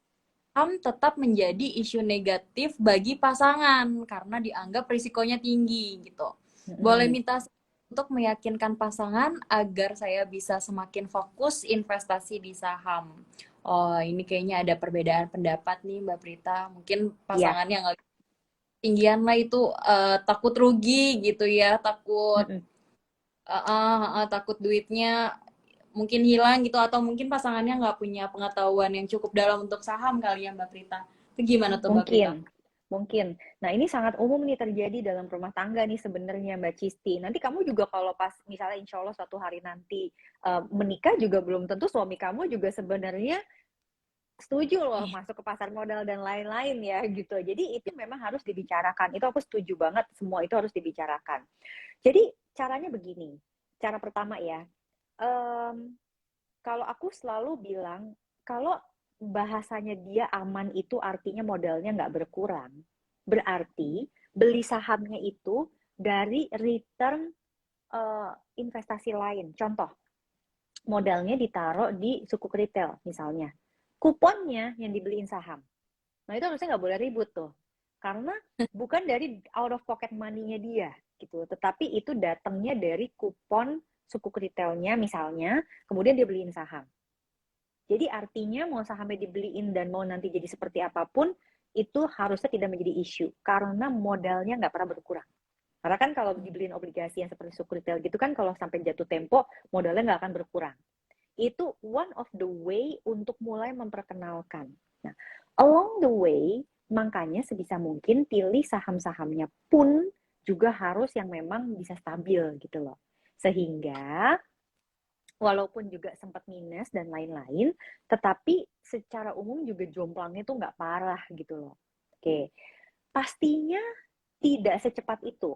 saham tetap menjadi isu negatif bagi pasangan karena dianggap risikonya tinggi gitu. Boleh mm-mm. minta untuk meyakinkan pasangan agar saya bisa semakin fokus investasi di saham. Oh, ini kayaknya ada perbedaan pendapat nih Mbak Prita. Mungkin Iya, pasangannya nggak tinggian lah itu takut rugi gitu ya, takut mm-mm. takut duitnya mungkin hilang gitu atau mungkin pasangannya nggak punya pengetahuan yang cukup dalam untuk saham kali ya Mbak Prita. Itu gimana tuh Mbak Prita? Mungkin, mungkin. Nah, ini sangat umum nih terjadi dalam rumah tangga nih sebenarnya Mbak Cisti. Nanti kamu juga kalau pas misalnya insya Allah suatu hari nanti menikah juga belum tentu suami kamu juga sebenarnya setuju loh masuk ke pasar modal dan lain-lain ya gitu. Jadi itu memang harus dibicarakan. Itu aku setuju banget. Semua itu harus dibicarakan. Jadi caranya begini. Cara pertama ya. em, Kalau aku selalu bilang, kalau bahasanya dia aman itu artinya modalnya nggak berkurang. Berarti beli sahamnya itu dari return investasi lain. Contoh, modalnya ditaruh di sukuk retail misalnya. Kuponnya yang dibeliin saham. Nah itu harusnya nggak boleh ribut tuh. Karena bukan dari out of pocket money-nya dia gitu. Tetapi itu datangnya dari kupon sukuk retailnya misalnya, kemudian dia beliin saham. Jadi artinya mau sahamnya dibeliin dan mau nanti jadi seperti apapun, itu harusnya tidak menjadi isu. Karena modalnya nggak pernah berkurang. Karena kan kalau dibeliin obligasi yang seperti sukuk retail gitu kan, kalau sampai jatuh tempo, modalnya nggak akan berkurang. Itu one of the way untuk mulai memperkenalkan. Nah, along the way, makanya sebisa mungkin pilih saham-sahamnya pun juga harus yang memang bisa stabil gitu loh. Sehingga walaupun juga sempat minus dan lain-lain, tetapi secara umum juga jomplangnya tuh nggak parah gitu loh. Oke, pastinya tidak secepat itu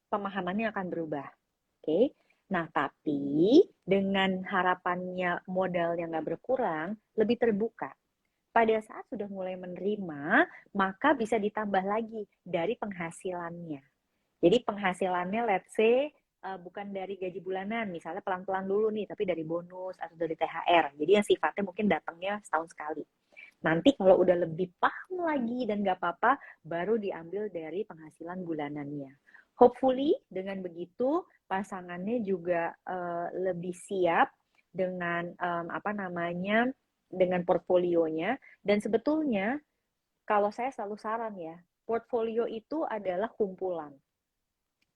pemahamannya akan berubah. Oke, nah tapi dengan harapannya modalnya nggak berkurang, lebih terbuka. Pada saat sudah mulai menerima, maka bisa ditambah lagi dari penghasilannya. Jadi penghasilannya let's say bukan dari gaji bulanan, misalnya pelan-pelan dulu nih, tapi dari bonus atau dari THR. Jadi yang sifatnya mungkin datangnya setahun sekali. Nanti kalau udah lebih paham lagi dan nggak apa-apa, baru diambil dari penghasilan bulanannya. Hopefully dengan begitu pasangannya juga lebih siap dengan apa namanya, dengan portfolionya. Dan sebetulnya kalau saya selalu saran ya, portfolio itu adalah kumpulan.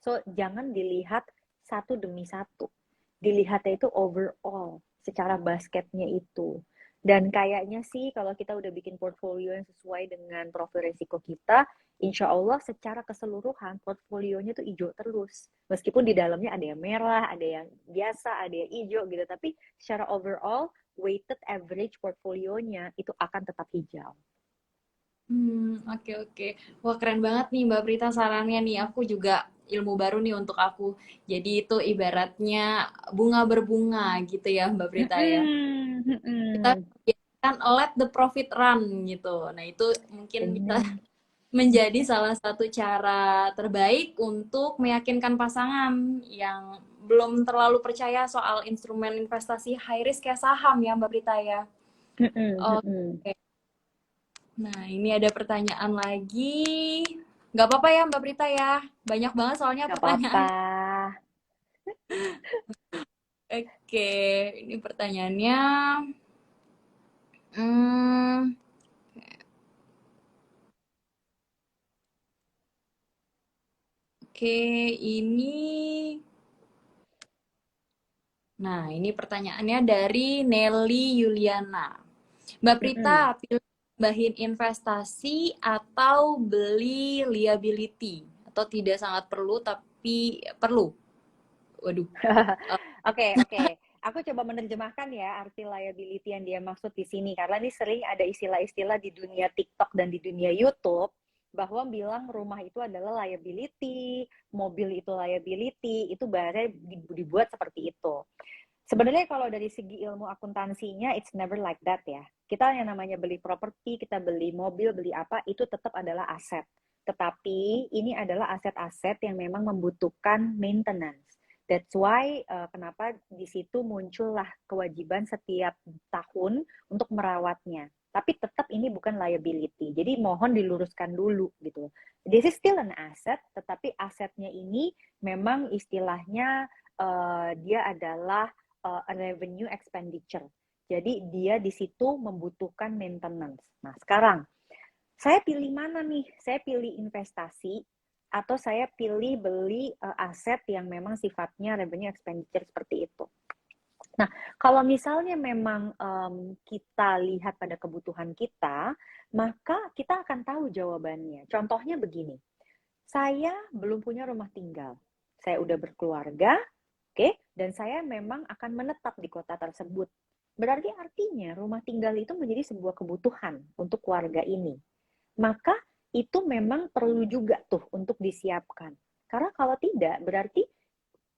So jangan dilihat satu demi satu, dilihatnya itu overall secara basketnya itu. Dan kayaknya sih kalau kita udah bikin portfolio yang sesuai dengan profil risiko kita, insya Allah secara keseluruhan portfolionya tuh hijau terus. Meskipun di dalamnya ada yang merah, ada yang biasa, ada yang hijau gitu. Tapi secara overall, weighted average portfolionya itu akan tetap hijau. Oke oke. Wah, keren banget nih Mbak Prita sarannya nih. Aku juga ilmu baru nih untuk aku. Jadi itu ibaratnya bunga berbunga gitu ya Mbak Prita ya. Mm-mm, Kita mm-mm. kan let the profit run gitu. Nah, itu mungkin bisa Bener. menjadi salah satu cara terbaik untuk meyakinkan pasangan yang belum terlalu percaya soal instrumen investasi high risk kayak saham ya Mbak Prita ya. Mm-mm, mm-mm. Oke. Nah, ini ada pertanyaan lagi. Nggak apa-apa ya Mbak Prita ya. Banyak banget soalnya Gak apa-apa. pertanyaan. Oke, ini pertanyaannya. Hmm, oke, ini. Nah, ini pertanyaannya dari Nelly Yuliana. Mbak Prita, Mm-mm. pilih tambahin investasi atau beli liability? Atau tidak sangat perlu tapi perlu? Waduh. Eh, Oke, oke. Aku coba menerjemahkan ya arti liability yang dia maksud di sini karena ini sering ada istilah-istilah di dunia TikTok dan di dunia YouTube bahwa bilang rumah itu adalah liability, mobil itu liability, itu bahasanya dibuat seperti itu. Sebenarnya kalau dari segi ilmu akuntansinya, it's never like that ya. Kita yang namanya beli properti, kita beli mobil, beli apa, itu tetap adalah aset. Tetapi ini adalah aset-aset yang memang membutuhkan maintenance. That's why kenapa di situ muncullah kewajiban setiap tahun untuk merawatnya. Tapi tetap ini bukan liability. Jadi mohon diluruskan dulu gitu. This is still an asset, tetapi asetnya ini memang istilahnya dia adalah revenue expenditure. Jadi dia di situ membutuhkan maintenance. Nah, sekarang saya pilih mana nih? Saya pilih investasi atau saya pilih beli aset yang memang sifatnya revenue expenditure seperti itu. Nah, kalau misalnya memang kita lihat pada kebutuhan kita, maka kita akan tahu jawabannya. Contohnya begini, saya belum punya rumah tinggal. Saya udah berkeluarga, oke, dan saya memang akan menetap di kota tersebut. Berarti artinya rumah tinggal itu menjadi sebuah kebutuhan untuk keluarga ini. Maka itu memang perlu juga tuh untuk disiapkan. Karena kalau tidak, berarti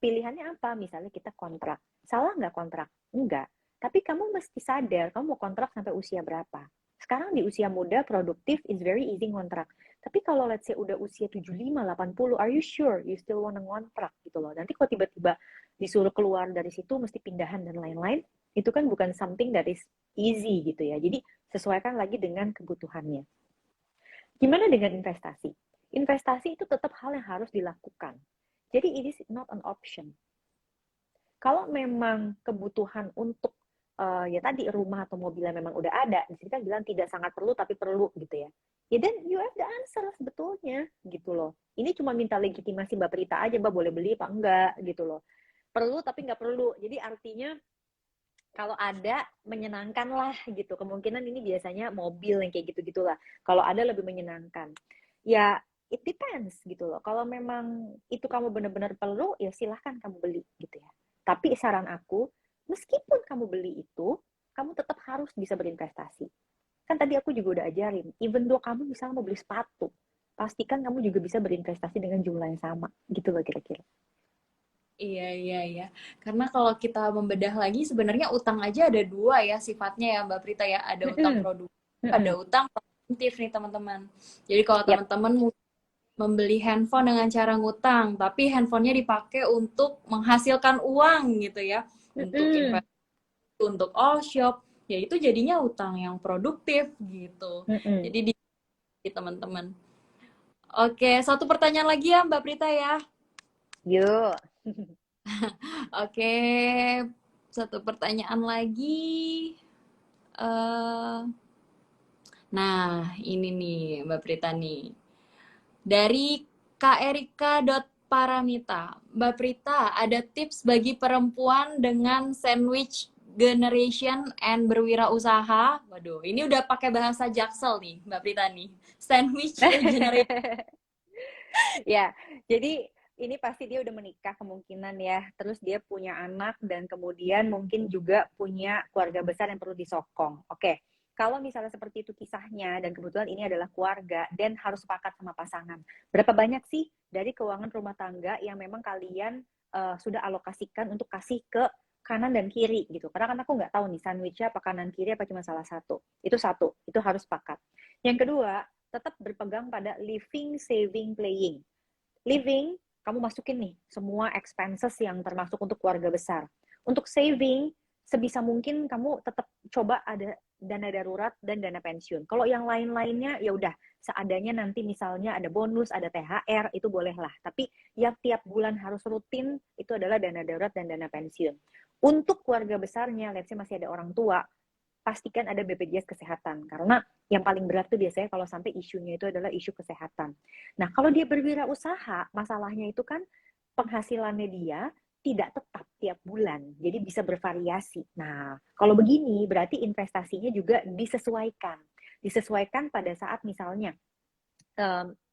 pilihannya apa? Misalnya kita kontrak. Salah nggak kontrak? Enggak. Tapi kamu mesti sadar, kamu mau kontrak sampai usia berapa. Sekarang di usia muda, produktif, is very easy ngontrak. Tapi kalau let's say udah usia 75, 80, are you sure you still wanna ngontrak gitu loh. Nanti kalau tiba-tiba disuruh keluar dari situ, mesti pindahan dan lain-lain, itu kan bukan something that is easy gitu ya. Jadi sesuaikan lagi dengan kebutuhannya. Gimana dengan investasi? Investasi itu tetap hal yang harus dilakukan. Jadi it is not an option. Kalau memang kebutuhan untuk ya tadi rumah atau mobilnya memang udah ada, di sini kan bilang tidak sangat perlu tapi perlu gitu ya. Ya then you have the answer sebetulnya gitu loh. Ini cuma minta legitimasi Mbak Prita aja, Mbak boleh beli apa enggak gitu loh. Perlu tapi nggak perlu. Jadi artinya kalau ada menyenangkan lah gitu. Kemungkinan ini biasanya mobil yang kayak gitu-gitulah. Kalau ada lebih menyenangkan. Ya it depends gitu loh. Kalau memang itu kamu benar-benar perlu, ya silahkan kamu beli gitu ya. Tapi saran aku, meskipun kamu beli itu, kamu tetap harus bisa berinvestasi. Kan tadi aku juga udah ajarin, even though kamu misalnya mau beli sepatu, pastikan kamu juga bisa berinvestasi dengan jumlah yang sama. Gitu loh kira-kira. Iya, iya, iya. Karena kalau kita membedah lagi, sebenarnya utang aja ada dua ya sifatnya ya Mbak Prita ya. Ada utang Mm-mm. produktif, ada Mm-mm. utang konsumtif nih teman-teman. Jadi kalau Yap. teman-teman membeli handphone dengan cara ngutang, tapi handphonenya dipakai untuk menghasilkan uang gitu ya, untuk Mm-mm. investasi, untuk all shop, ya itu jadinya utang yang produktif gitu. Mm-mm. Jadi di teman-teman. Oke, satu pertanyaan lagi ya Mbak Prita ya. Yuk. Oke, satu pertanyaan lagi. eh nah, ini nih Mbak Prita nih. Dari Kak Erika.Paramita. Mbak Prita, ada tips bagi perempuan dengan sandwich generation and berwirausaha? Waduh, ini udah pakai bahasa Jaksel nih, Mbak Prita nih. Sandwich generation. Ya, jadi ini pasti dia udah menikah kemungkinan ya. Terus dia punya anak dan kemudian mungkin juga punya keluarga besar yang perlu disokong. Oke, kalau misalnya seperti itu kisahnya dan kebetulan ini adalah keluarga dan harus sepakat sama pasangan. Berapa banyak sih dari keuangan rumah tangga yang memang kalian sudah alokasikan untuk kasih ke kanan dan kiri gitu. Karena kan aku nggak tahu nih sandwichnya apa kanan kiri apa cuma salah satu. Itu satu, itu harus sepakat. Yang kedua, tetap berpegang pada living, saving, playing. Living, kamu masukin nih semua expenses yang termasuk untuk keluarga besar. Untuk saving, sebisa mungkin kamu tetap coba ada dana darurat dan dana pensiun. Kalau yang lain-lainnya ya udah seadanya, nanti misalnya ada bonus, ada THR, itu bolehlah. Tapi yang tiap bulan harus rutin itu adalah dana darurat dan dana pensiun. Untuk keluarga besarnya, let's say masih ada orang tua, pastikan ada BPJS kesehatan. Karena yang paling berat tuh biasanya kalau sampai isunya itu adalah isu kesehatan. Nah, kalau dia berwirausaha, masalahnya itu kan penghasilannya dia tidak tetap tiap bulan, jadi bisa bervariasi. Nah, kalau begini berarti investasinya juga disesuaikan. Disesuaikan pada saat misalnya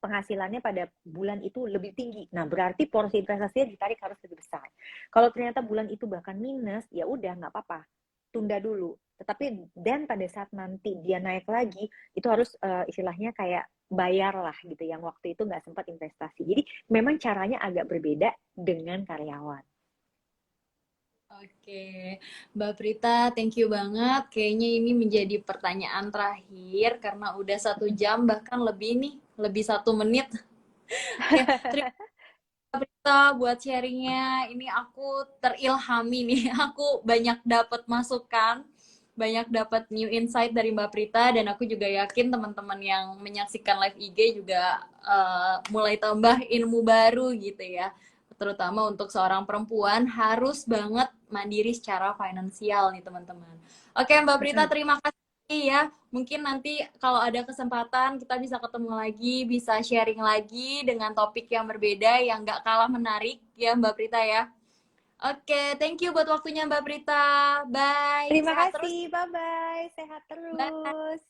penghasilannya pada bulan itu lebih tinggi. Nah, berarti porsi investasinya ditarik harus lebih besar. Kalau ternyata bulan itu bahkan minus, ya udah nggak apa-apa, tunda dulu. Tetapi dan pada saat nanti dia naik lagi, itu harus istilahnya kayak bayar lah gitu, yang waktu itu nggak sempat investasi. Jadi memang caranya agak berbeda dengan karyawan. Oke, Mbak Prita, thank you banget. Kayaknya ini menjadi pertanyaan terakhir karena udah 1 jam, bahkan lebih nih, lebih 1 menit. Oke, terima kasih Prita buat sharingnya. Ini aku terilhami nih, aku banyak dapat masukan, banyak dapat new insight dari Mbak Prita, dan aku juga yakin teman-teman yang menyaksikan live IG juga mulai tambah ilmu baru gitu ya. Terutama untuk seorang perempuan harus banget mandiri secara finansial nih teman-teman. Oke Mbak Prita, terima kasih ya. Mungkin nanti kalau ada kesempatan kita bisa ketemu lagi, bisa sharing lagi dengan topik yang berbeda yang gak kalah menarik ya Mbak Prita ya. Oke, thank you buat waktunya Mbak Prita. Bye, Terima sehat terus. kasih, bye-bye, sehat Bye. terus.